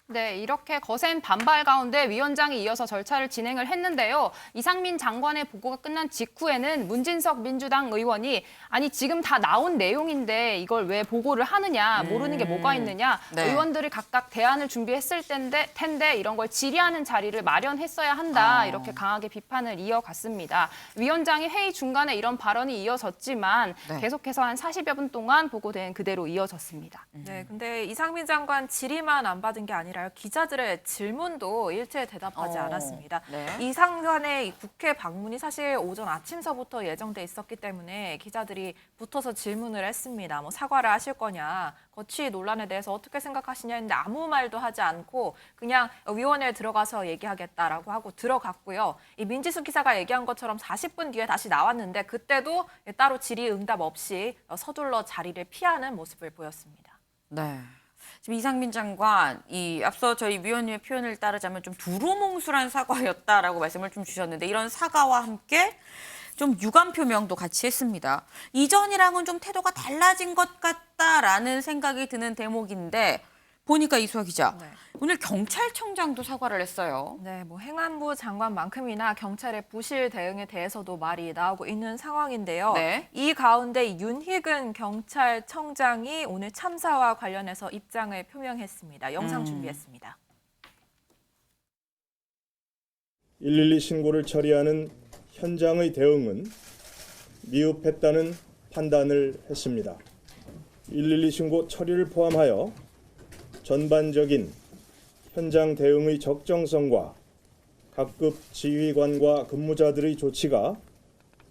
S4: 네, 이렇게 거센 반발 가운데 위원장이 이어서 절차를 진행을 했는데요. 이상민 장관의 보고가 끝난 직후에는 문진석 민주당 의원이 아니 지금 다 나온 내용인데 이걸 왜 보고를 하느냐, 모르는 게 뭐가 있느냐,
S1: 네.
S4: 의원들이 각각 대안을 준비했을 텐데 이런 걸 질의하는 자리를 마련했어야 한다, 이렇게 강하게 비판을 이어갔습니다. 위원장이 회의 중간에 이런 발언이 이어졌지만
S1: 네.
S4: 계속해서 한 40여 분 동안 보고된 그대로 이어졌습니다.
S2: 네, 근데 이상민 장관 질의만 안 받은 게 아니라 기자들의 질문도 일체 대답하지 않았습니다.
S1: 네.
S2: 이 장관의 국회 방문이 사실 오전 아침서부터 예정돼 있었기 때문에 기자들이 붙어서 질문을 했습니다. 뭐 사과를 하실 거냐, 거취 논란에 대해서 어떻게 생각하시냐 했는데 아무 말도 하지 않고 그냥 위원회에 들어가서 얘기하겠다라고 하고 들어갔고요. 이 민지수 기자가 얘기한 것처럼 40분 뒤에 다시 나왔는데 그때도 따로 질의응답 없이 서둘러 자리를 피하는 모습을 보였습니다.
S1: 네. 지금 이상민 장관, 앞서 저희 위원님의 표현을 따르자면 좀 두루뭉술한 사과였다라고 말씀을 좀 주셨는데 이런 사과와 함께 좀 유감 표명도 같이 했습니다. 이전이랑은 좀 태도가 달라진 것 같다라는 생각이 드는 대목인데 보니까 이수아 기자,
S2: 네.
S1: 오늘 경찰청장도 사과를 했어요.
S2: 네, 뭐 행안부 장관만큼이나 경찰의 부실 대응에 대해서도 말이 나오고 있는 상황인데요.
S1: 네.
S2: 이 가운데 윤희근 경찰청장이 오늘 참사와 관련해서 입장을 표명했습니다. 영상 준비했습니다.
S15: 112 신고를 처리하는 현장의 대응은 미흡했다는 판단을 했습니다. 112 신고 처리를 포함하여 전반적인 현장 대응의 적정성과 각급 지휘관과 근무자들의 조치가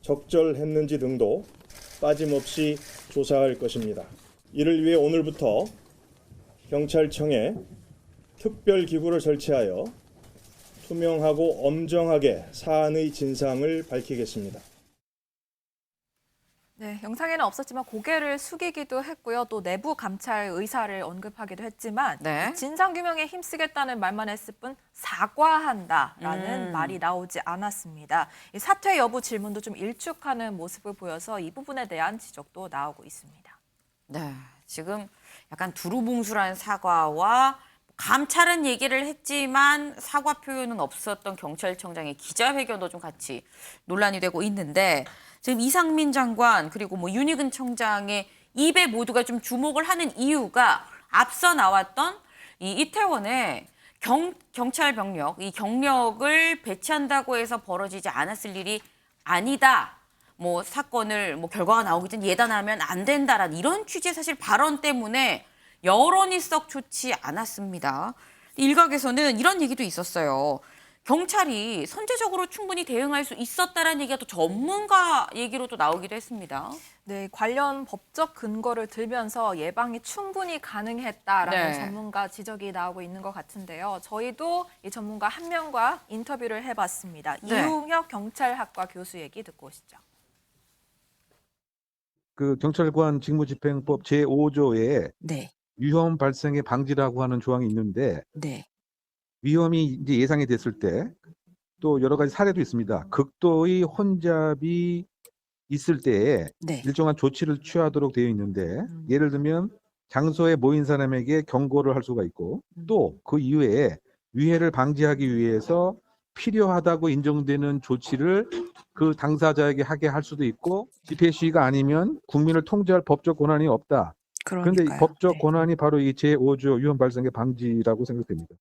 S15: 적절했는지 등도 빠짐없이 조사할 것입니다. 이를 위해 오늘부터 경찰청에 특별기구를 설치하여 투명하고 엄정하게 사안의 진상을 밝히겠습니다.
S2: 네, 영상에는 없었지만 고개를 숙이기도 했고요. 또 내부 감찰 의사를 언급하기도 했지만
S1: 네.
S2: 진상규명에 힘쓰겠다는 말만 했을 뿐 사과한다라는 말이 나오지 않았습니다. 이 사퇴 여부 질문도 좀 일축하는 모습을 보여서 이 부분에 대한 지적도 나오고 있습니다.
S1: 네, 지금 약간 두루뭉술한 사과와 감찰은 얘기를 했지만 사과 표현은 없었던 경찰청장의 기자회견도 좀 같이 논란이 되고 있는데 지금 이상민 장관 그리고 뭐 윤희근 청장의 입에 모두가 좀 주목을 하는 이유가 앞서 나왔던 이 이태원에 경찰 병력, 이 경력을 배치한다고 해서 벌어지지 않았을 일이 아니다. 뭐 사건을 뭐 결과가 나오기 전 예단하면 안 된다라는 이런 취지의 사실 발언 때문에 여론이 썩 좋지 않았습니다. 일각에서는 이런 얘기도 있었어요. 경찰이 선제적으로 충분히 대응할 수 있었다라는 얘기가 또 전문가 얘기로도 나오기도 했습니다.
S2: 네, 관련 법적 근거를 들면서 예방이 충분히 가능했다라는
S1: 네.
S2: 전문가 지적이 나오고 있는 것 같은데요. 저희도 이 전문가 한 명과 인터뷰를 해봤습니다.
S1: 네.
S2: 이웅혁 경찰학과 교수 얘기 듣고 오시죠.
S16: 그 경찰관 직무집행법 제5조에
S12: 네.
S16: 위험 발생의 방지라고 하는 조항이 있는데
S12: 네.
S16: 위험이 이제 예상이 됐을 때 또 여러 가지 사례도 있습니다. 극도의 혼잡이 있을 때에
S12: 네.
S16: 일정한 조치를 취하도록 되어 있는데 예를 들면 장소에 모인 사람에게 경고를 할 수가 있고 또 그 이외에 위해를 방지하기 위해서 필요하다고 인정되는 조치를 그 당사자에게 하게 할 수도 있고 집회 시위가 아니면 국민을 통제할 법적 권한이 없다. 그런데 이
S12: 그러니까요.
S16: 법적
S12: 네.
S16: 권한이 바로 이 제5조 위험 발생의 방지라고 생각됩니다.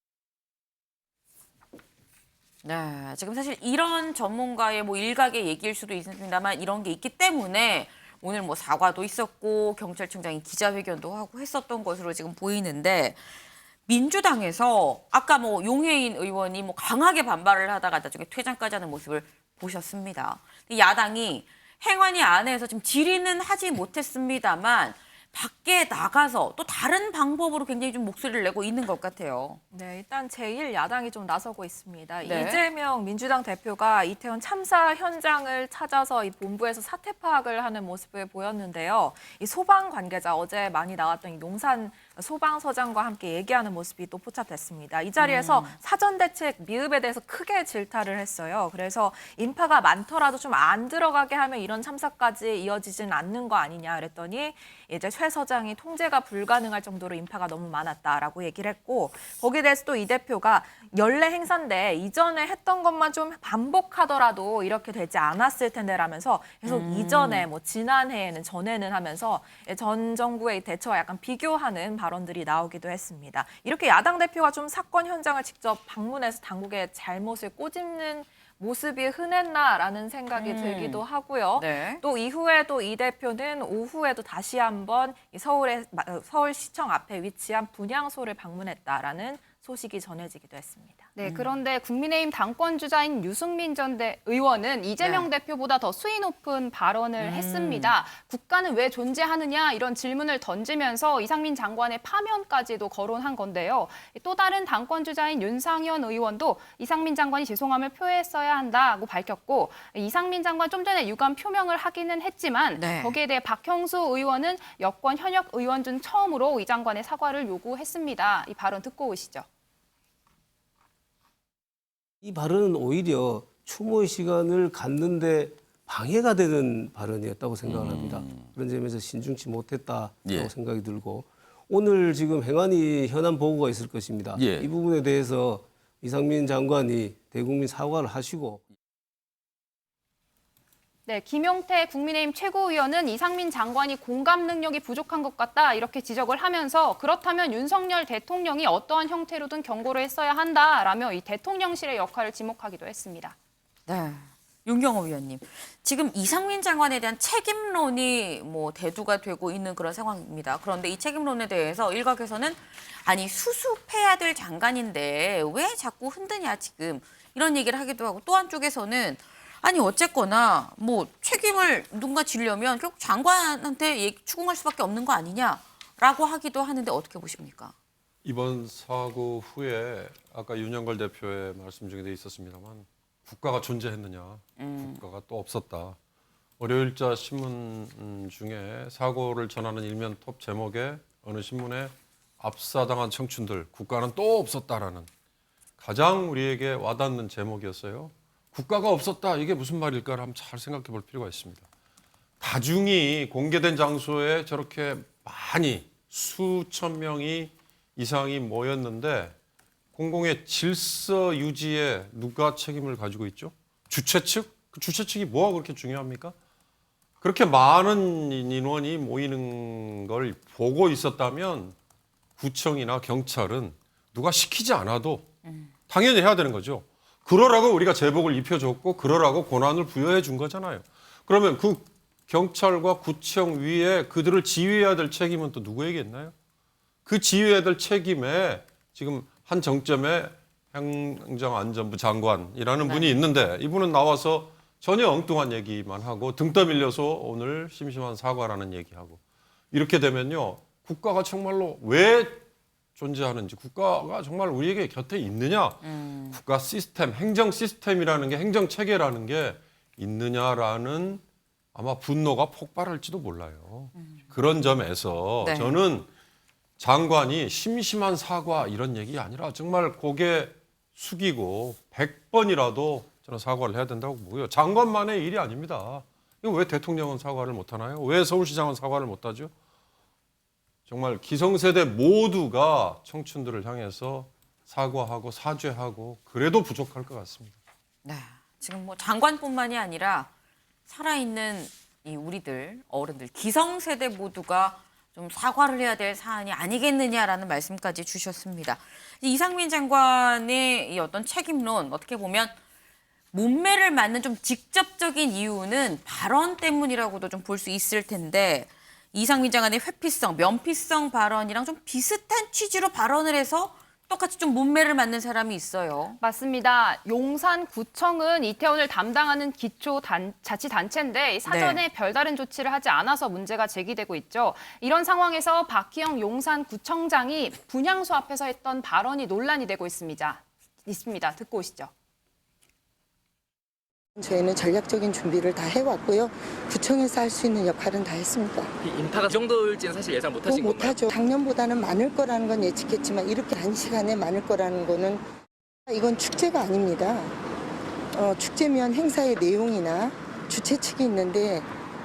S1: 네, 지금 사실 이런 전문가의 뭐 일각의 얘기일 수도 있습니다만 이런 게 있기 때문에 오늘 뭐 사과도 있었고 경찰청장이 기자회견도 하고 했었던 것으로 지금 보이는데 민주당에서 아까 뭐 용해인 의원이 뭐 강하게 반발을 하다가 나중에 퇴장까지 하는 모습을 보셨습니다. 야당이 행안위 안에서 지금 질의는 하지 못했습니다만 밖에 나가서 또 다른 방법으로 굉장히 좀 목소리를 내고 있는 것 같아요.
S2: 네, 일단 제1야당이 좀 나서고 있습니다.
S1: 네.
S2: 이재명 민주당 대표가 이태원 참사 현장을 찾아서 이 본부에서 사태 파악을 하는 모습을 보였는데요. 이 소방 관계자 어제 많이 나왔던 이 용산 소방서장과 함께 얘기하는 모습이 또 포착됐습니다. 이 자리에서 사전대책 미흡에 대해서 크게 질타를 했어요. 그래서 인파가 많더라도 좀 안 들어가게 하면 이런 참사까지 이어지진 않는 거 아니냐 그랬더니 이제 최 서장이 통제가 불가능할 정도로 인파가 너무 많았다라고 얘기를 했고 거기에 대해서 또 이 대표가 연례 행사인데 이전에 했던 것만 좀 반복하더라도 이렇게 되지 않았을 텐데라면서 계속 이전에 뭐 지난해에는 전에는 하면서 전 정부의 대처와 약간 비교하는 발언들이 나오기도 했습니다. 이렇게 야당 대표가 좀 사건 현장을 직접 방문해서 당국의 잘못을 꼬집는 모습이 흔했나라는 생각이 들기도 하고요.
S1: 네.
S2: 또 이후에도 이 대표는 오후에도 다시 한번 서울시청 앞에 위치한 분향소를 방문했다라는 소식이 전해지기도 했습니다.
S4: 네, 그런데 국민의힘 당권 주자인 유승민 전 의원은 이재명 대표보다 더 수위 높은 발언을 했습니다. 국가는 왜 존재하느냐 이런 질문을 던지면서 이상민 장관의 파면까지도 거론한 건데요. 또 다른 당권 주자인 윤상현 의원도 이상민 장관이 죄송함을 표했어야 한다고 밝혔고 이상민 장관 좀 전에 유감 표명을 하기는 했지만 거기에 대해 박형수 의원은 여권 현역 의원 중 처음으로 이 장관의 사과를 요구했습니다. 이 발언 듣고 오시죠.
S17: 이 발언은 오히려 추모의 시간을 갖는데 방해가 되는 발언이었다고 생각을 합니다. 그런 점에서 신중치 못했다고 생각이 들고 오늘 지금 행안위 현안 보고가 있을 것입니다. 이 부분에 대해서 이상민 장관이 대국민 사과를 하시고
S4: 네, 김용태 국민의힘 최고위원은 이상민 장관이 공감 능력이 부족한 것 같다 이렇게 지적을 하면서 그렇다면 윤석열 대통령이 어떠한 형태로든 경고를 했어야 한다라며 이 대통령실의 역할을 지목하기도 했습니다.
S1: 네, 윤경호 위원님. 지금 이상민 장관에 대한 책임론이 대두가 되고 있는 그런 상황입니다. 그런데 이 책임론에 대해서 일각에서는 아니 수습해야 될 장관인데 왜 자꾸 흔드냐 지금 이런 얘기를 하기도 하고 또 한쪽에서는 아니 어쨌거나 책임을 누군가 지려면 결국 장관한테 추궁할 수밖에 없는 거 아니냐라고 하기도 하는데 어떻게 보십니까?
S9: 이번 사고 후에 아까 윤영걸 대표의 말씀 중에도 있었습니다만 국가가 존재했느냐, 국가가 또 없었다. 월요일자 신문 중에 사고를 전하는 일면 톱 제목에 어느 신문에 압사당한 청춘들, 국가는 또 없었다라는 가장 우리에게 와닿는 제목이었어요. 국가가 없었다. 이게 무슨 말일까를 한번 잘 생각해 볼 필요가 있습니다. 다중이 공개된 장소에 저렇게 많이 수천 명이 이상이 모였는데 공공의 질서 유지에 누가 책임을 가지고 있죠? 주최 측? 그 주최 측이 뭐가 그렇게 중요합니까? 그렇게 많은 인원이 모이는 걸 보고 있었다면 구청이나 경찰은 누가 시키지 않아도 당연히 해야 되는 거죠. 그러라고 우리가 제복을 입혀줬고 그러라고 권한을 부여해 준 거잖아요. 그러면 그 경찰과 구청 위에 그들을 지휘해야 될 책임은 또 누구에게 있나요? 그 지휘해야 될 책임에 지금 한 정점에 행정안전부 장관이라는 분이 있는데 이분은 나와서 전혀 엉뚱한 얘기만 하고 등 떠밀려서 오늘 심심한 사과라는 얘기하고 이렇게 되면요. 국가가 정말로 왜 존재하는지 국가가 정말 우리에게 곁에 있느냐 국가 시스템, 행정 시스템이라는 게 행정 체계라는 게 있느냐라는 아마 분노가 폭발할지도 몰라요. 그런 점에서 저는 장관이 심심한 사과 이런 얘기 아니라 정말 고개 숙이고 100번이라도 저는 사과를 해야 된다고 보고요. 장관만의 일이 아닙니다. 이거 왜 대통령은 사과를 못하나요? 왜 서울시장은 사과를 못하죠? 정말 기성세대 모두가 청춘들을 향해서 사과하고 사죄하고 그래도 부족할 것 같습니다.
S1: 네, 지금 장관뿐만이 아니라 살아있는 이 우리들 어른들 기성세대 모두가 좀 사과를 해야 될 사안이 아니겠느냐라는 말씀까지 주셨습니다. 이상민 장관의 이 어떤 책임론 어떻게 보면 문매를 맞는 좀 직접적인 이유는 발언 때문이라고도 좀 볼 수 있을 텐데 이상민 장관의 회피성, 면피성 발언이랑 좀 비슷한 취지로 발언을 해서 똑같이 좀 문매를 맞는 사람이 있어요.
S4: 맞습니다. 용산구청은 이태원을 담당하는 기초자치단체인데 사전에 별다른 조치를 하지 않아서 문제가 제기되고 있죠. 이런 상황에서 박희영 용산구청장이 분향소 앞에서 했던 발언이 논란이 되고 있습니다. 듣고 오시죠.
S18: 저희는 전략적인 준비를 다 해왔고요. 구청에서 할 수 있는 역할은 다 했습니다.
S19: 인파가 그 정도일지는 사실 예상 못하신 건가요?
S18: 못하죠. 작년보다는 많을 거라는 건 예측했지만 이렇게 단시간에 많을 거라는 거는 이건 축제가 아닙니다. 축제면 행사의 내용이나 주최 측이 있는데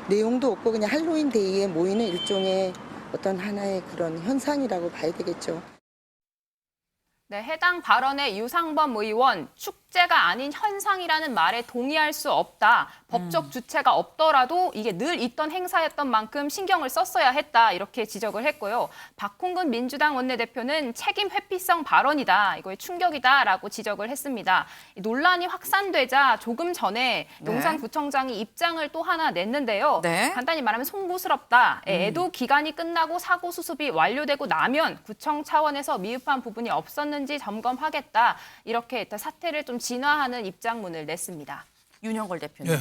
S18: 내용도 없고 그냥 할로윈 데이에 모이는 일종의 어떤 하나의 그런 현상이라고 봐야 되겠죠.
S4: 네, 해당 발언의 유상범 의원, 축제가 아닌 현상이라는 말에 동의할 수 없다. 법적 주체가 없더라도 이게 늘 있던 행사였던 만큼 신경을 썼어야 했다. 이렇게 지적을 했고요. 박홍근 민주당 원내대표는 책임 회피성 발언이다. 이거에 충격이다라고 지적을 했습니다. 이 논란이 확산되자 조금 전에
S1: 네.
S4: 용산구청장이 입장을 또 하나 냈는데요.
S1: 네.
S4: 간단히 말하면 송구스럽다. 애도 기간이 끝나고 사고 수습이 완료되고 나면 구청 차원에서 미흡한 부분이 없었는지 점검하겠다. 이렇게 일단 사태를 좀 진화하는 입장문을 냈습니다.
S1: 윤영걸 대표님.
S5: 예.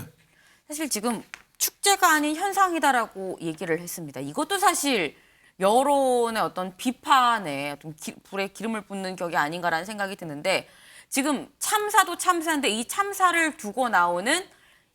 S1: 사실 지금 축제가 아닌 현상이다라고 얘기를 했습니다. 이것도 사실 여론의 어떤 비판에 어떤 불에 기름을 붓는 격이 아닌가라는 생각이 드는데 지금 참사도 참사인데 이 참사를 두고 나오는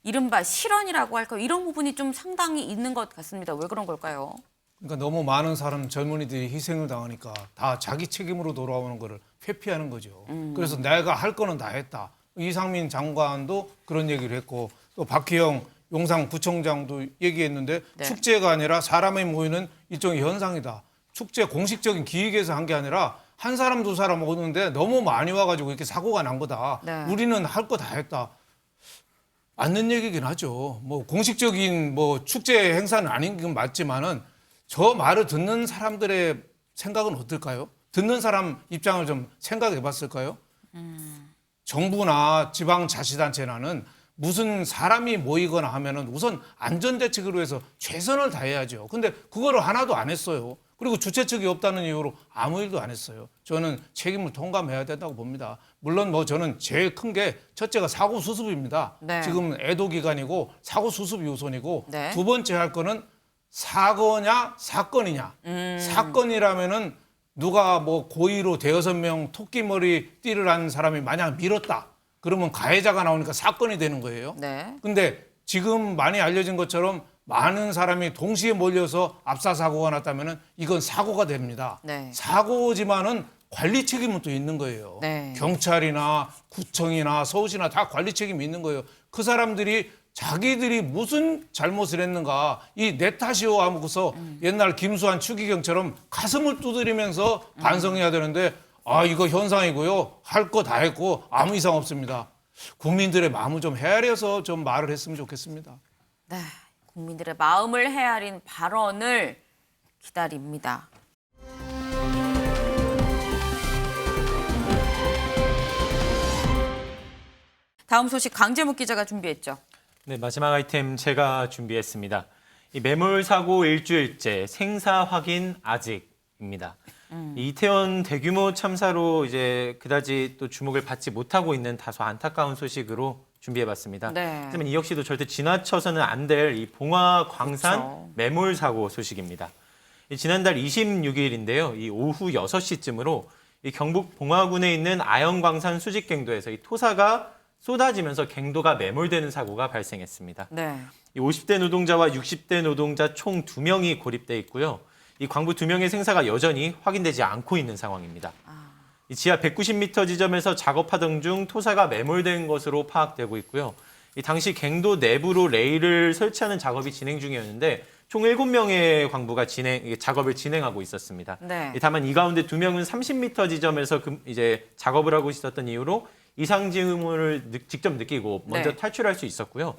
S1: 이른바 실언이라고 할까요? 이런 부분이 좀 상당히 있는 것 같습니다. 왜 그런 걸까요?
S5: 그러니까 너무 많은 사람 젊은이들이 희생을 당하니까 다 자기 책임으로 돌아오는 거를 회피하는 거죠. 그래서 내가 할 거는 다 했다. 이상민 장관도 그런 얘기를 했고 또 박희영 용산구청장도 얘기했는데
S1: 네.
S5: 축제가 아니라 사람이 모이는 일종의 현상이다. 축제 공식적인 기획에서 한 게 아니라 한 사람 두 사람 오는데 너무 많이 와가지고 이렇게 사고가 난 거다.
S1: 네.
S5: 우리는 할 거 다 했다. 맞는 얘기긴 하죠. 뭐 공식적인 뭐 축제 행사는 아닌 건 맞지만은 저 말을 듣는 사람들의 생각은 어떨까요? 듣는 사람 입장을 좀 생각해 봤을까요? 정부나 지방자치단체라는 무슨 사람이 모이거나 하면은 우선 안전대책으로 해서 최선을 다해야죠. 근데 그거를 하나도 안 했어요. 그리고 주최 측이 없다는 이유로 아무 일도 안 했어요. 저는 책임을 통감해야 된다고 봅니다. 물론 뭐 저는 제일 큰 게 첫째가 사고 수습입니다.
S1: 네.
S5: 지금 애도 기간이고 사고 수습이 우선이고
S1: 네.
S5: 두 번째 할 거는 사고냐 사건이냐. 사건이라면은 누가 뭐 고의로 대여섯 명 토끼머리 띠를 한 사람이 만약 밀었다. 그러면 가해자가 나오니까 사건이 되는 거예요.
S1: 네.
S5: 근데 지금 많이 알려진 것처럼 많은 사람이 동시에 몰려서 압사 사고가 났다면은 이건 사고가 됩니다.
S1: 네.
S5: 사고지만은 관리 책임은 또 있는 거예요.
S1: 네.
S5: 경찰이나 구청이나 서울시나 다 관리 책임이 있는 거예요. 그 사람들이 자기들이 무슨 잘못을 했는가 이 내 탓이오 하고서 옛날 김수환 추기경처럼 가슴을 두드리면서 반성해야 되는데 아 이거 현상이고요. 할 거 다 했고 아무 이상 없습니다. 국민들의 마음을 좀 헤아려서 좀 말을 했으면 좋겠습니다.
S1: 네. 국민들의 마음을 헤아린 발언을 기다립니다. 다음 소식 강재묵 기자가 준비했죠.
S3: 네, 마지막 아이템 제가 준비했습니다. 이 매몰 사고 일주일째 생사 확인 아직입니다. 이태원 대규모 참사로 이제 그다지 또 주목을 받지 못하고 있는 다소 안타까운 소식으로 준비해봤습니다.
S1: 네.
S3: 하지만 이 역시도 절대 지나쳐서는 안 될 이 봉화 광산
S1: 그렇죠.
S3: 매몰 사고 소식입니다. 이 지난달 26일인데요. 이 오후 6시쯤으로 이 경북 봉화군에 있는 아영광산 수직갱도에서 이 토사가 쏟아지면서 갱도가 매몰되는 사고가 발생했습니다.
S1: 네.
S3: 이 50대 노동자와 60대 노동자 총 2명이 고립돼 있고요. 이 광부 2명의 생사가 여전히 확인되지 않고 있는 상황입니다. 이 지하 190m 지점에서 작업하던 중 토사가 매몰된 것으로 파악되고 있고요. 이 당시 갱도 내부로 레일을 설치하는 작업이 진행 중이었는데 총 7명의 광부가 작업을 진행하고 있었습니다.
S1: 네.
S3: 다만 이 가운데 2명은 30m 지점에서 이제 작업을 하고 있었던 이유로 이상 징후를 직접 느끼고 먼저
S1: 네.
S3: 탈출할 수 있었고요.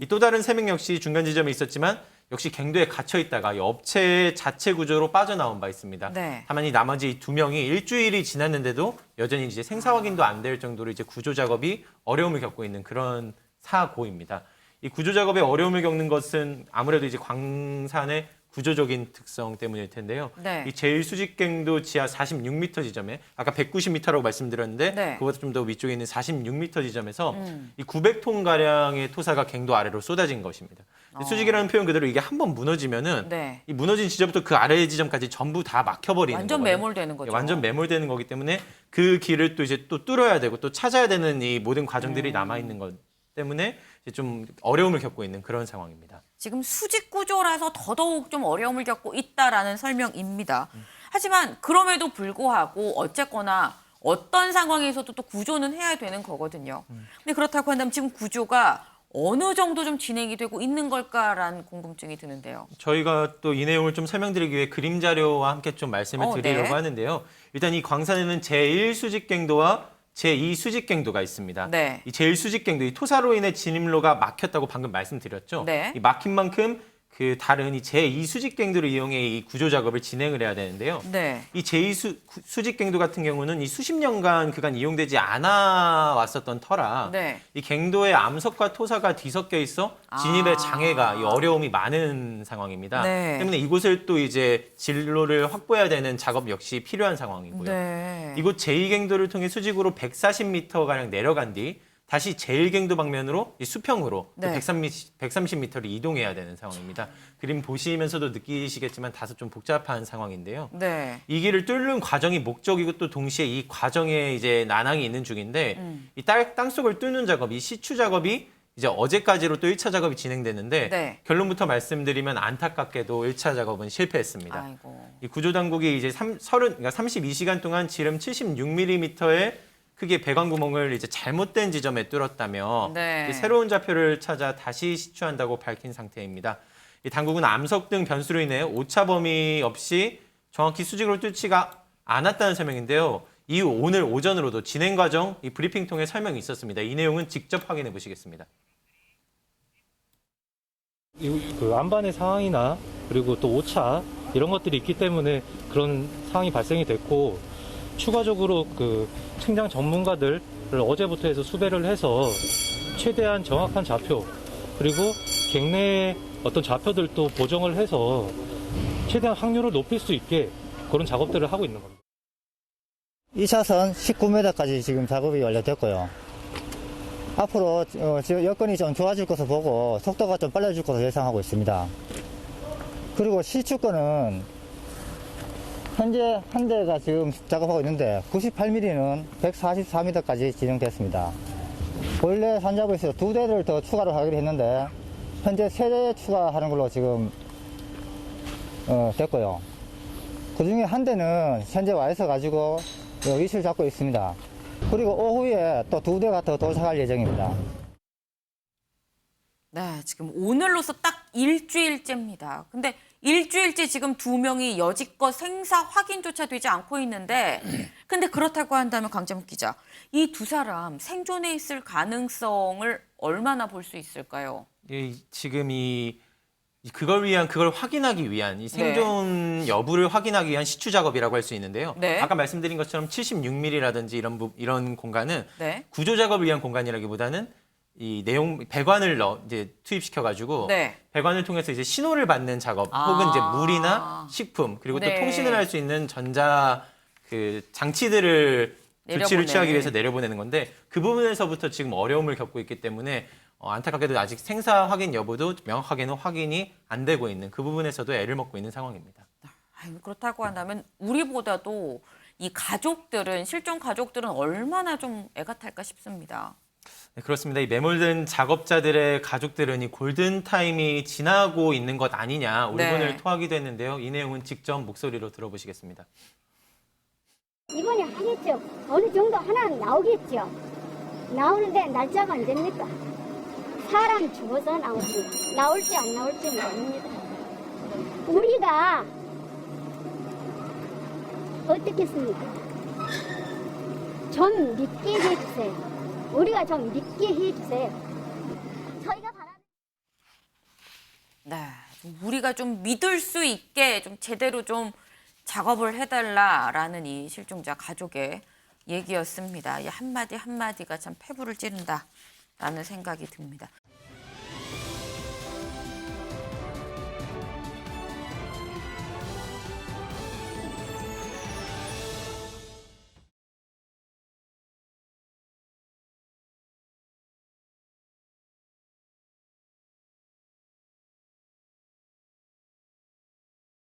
S3: 이 또 다른 3명 역시 중간 지점에 있었지만 역시 갱도에 갇혀 있다가 이 업체 자체 구조로 빠져나온 바 있습니다.
S1: 네.
S3: 다만 이 나머지 2명이 일주일이 지났는데도 여전히 이제 생사 확인도 안 될 정도로 이제 구조 작업이 어려움을 겪고 있는 그런 사고입니다. 이 구조 작업에 어려움을 겪는 것은 아무래도 이제 광산의 구조적인 특성 때문일 텐데요.
S1: 네.
S3: 이 제1수직갱도 지하 46m 지점에 아까 190m라고 말씀드렸는데
S1: 네.
S3: 그보다 좀 더 위쪽에 있는 46m 지점에서 이 900톤 가량의 토사가 갱도 아래로 쏟아진 것입니다. 수직이라는 표현 그대로 이게 한번 무너지면은
S1: 네.
S3: 이 무너진 지점부터 그 아래 지점까지 전부 다 막혀버리는
S1: 완전
S3: 거거든요.
S1: 매몰되는 거죠.
S3: 완전 매몰되는 거기 때문에 그 길을 또 이제 또 뚫어야 되고 또 찾아야 되는 이 모든 과정들이 남아 있는 것. 때문에 이제 좀 어려움을 겪고 있는 그런 상황입니다.
S1: 지금 수직 구조라서 더더욱 좀 어려움을 겪고 있다라는 설명입니다. 하지만 그럼에도 불구하고 어쨌거나 어떤 상황에서도 또 구조는 해야 되는 거거든요. 근데 그렇다고 한다면 지금 구조가 어느 정도 좀 진행이 되고 있는 걸까라는 궁금증이 드는데요.
S3: 저희가 또 이 내용을 좀 설명드리기 위해 그림 자료와 함께 좀 말씀을 드리려고
S1: 네.
S3: 하는데요. 일단 이 광산에는 제1수직갱도와 제2수직갱도가 있습니다.
S1: 네.
S3: 이 제1수직갱도, 이 토사로 인해 진입로가 막혔다고 방금 말씀드렸죠.
S1: 네.
S3: 이 막힌 만큼 그 다른 이 제2수직갱도를 이용해 이 구조 작업을 진행을 해야 되는데요.
S1: 네.
S3: 이 제2수직갱도 같은 경우는 이 수십 년간 그간 이용되지 않아 왔었던 터라
S1: 네.
S3: 이 갱도에 암석과 토사가 뒤섞여 있어 진입에 장애가 이 어려움이 많은 상황입니다.
S1: 네.
S3: 때문에 이곳을 또 이제 진로를 확보해야 되는 작업 역시 필요한 상황이고요.
S1: 네.
S3: 이곳 제2갱도를 통해 수직으로 140m 가량 내려간 뒤 다시 제1갱도 방면으로 이 수평으로 또
S1: 네.
S3: 130m를 이동해야 되는 상황입니다. 그림 보시면서도 느끼시겠지만 다소 좀 복잡한 상황인데요.
S1: 네.
S3: 이 길을 뚫는 과정이 목적이고 또 동시에 이 과정에 이제 난항이 있는 중인데 이 땅속을 뚫는 작업, 이 시추 작업이 이제 어제까지로 또 1차 작업이 진행됐는데
S1: 네.
S3: 결론부터 말씀드리면 안타깝게도 1차 작업은 실패했습니다.
S1: 아이고.
S3: 이 구조당국이 이제 32시간 동안 지름 76mm의 크기의 배관 구멍을 이제 잘못된 지점에 뚫었다며
S1: 네.
S3: 이제 새로운 좌표를 찾아 다시 시추한다고 밝힌 상태입니다. 이 당국은 암석 등 변수로 인해 오차 범위 없이 정확히 수직으로 뚫지가 않았다는 설명인데요. 이후 오늘 오전으로도 진행 과정 이 브리핑 통해 설명이 있었습니다. 이 내용은 직접 확인해 보시겠습니다.
S20: 그 안반의 상황이나 그리고 또 오차 이런 것들이 있기 때문에 그런 상황이 발생이 됐고 추가적으로 그 측량 전문가들을 어제부터 해서 수배를 해서 최대한 정확한 좌표 그리고 갱내의 어떤 좌표들도 보정을 해서 최대한 확률을 높일 수 있게 그런 작업들을 하고 있는 겁니다.
S21: 2차선 19m까지 지금 작업이 완료됐고요. 앞으로 지금 여건이 좀 좋아질 것을 보고 속도가 좀 빨라질 것을 예상하고 있습니다. 그리고 시추권은 현재 한 대가 지금 작업하고 있는데 98mm는 144m까지 진행됐습니다. 원래 산자부에서 2대를 더 추가로 하기로 했는데 현재 3대 추가하는 걸로 지금 됐고요. 그 중에 한 대는 현재 와 있어 가지고 위치를 잡고 있습니다. 그리고 오후에 또 2대가 더 도착할 예정입니다.
S1: 네, 지금 오늘로서 딱 일주일째입니다. 근데 일주일째 지금 2명이 여지껏 생사 확인조차 되지 않고 있는데 근데 그렇다고 한다면 강재묵 기자, 이 두 사람 생존해 있을 가능성을 얼마나 볼 수 있을까요?
S3: 예, 지금 그걸 확인하기 위한 이 생존 여부를 확인하기 위한 시추 작업이라고 할 수 있는데요.
S1: 네.
S3: 아까 말씀드린 것처럼 76mm라든지 이런 공간은
S1: 네.
S3: 구조 작업을 위한 공간이라기보다는 이 배관을 이제 투입시켜가지고
S1: 네.
S3: 배관을 통해서 이제 신호를 받는 작업 혹은 이제 물이나 식품 그리고 또
S1: 네.
S3: 통신을 할 수 있는 전자 장치들을 조치를 취하기 위해서 내려보내는 건데 그 부분에서부터 지금 어려움을 겪고 있기 때문에 안타깝게도 아직 생사 확인 여부도 명확하게는 확인이 안 되고 있는 그 부분에서도 애를 먹고 있는 상황입니다.
S1: 그렇다고 한다면 우리보다도 이 가족들은 실종 가족들은 얼마나 좀 애가 탈까 싶습니다.
S3: 네, 그렇습니다. 이 매몰된 작업자들의 가족들은 이 골든 타임이 지나고 있는 것 아니냐 울분을 토하기도 했는데요. 이 내용은 직접 목소리로 들어보시겠습니다.
S22: 이번에 하겠죠. 어느 정도 하나는 나오겠죠. 나오는데 날짜가 언제입니까? 사람 죽어서 나옵니다. 나올지 안 나올지 모릅니다. 우리가 어떻겠습니까? 좀 믿게 해주세요. 우리가 좀 믿게 해주세요. 저희가
S1: 네, 우리가 좀 믿을 수 있게 좀 제대로 좀 작업을 해달라라는 이 실종자 가족의 얘기였습니다. 이 한마디 한마디가 참 폐부를 찌른다라는 생각이 듭니다.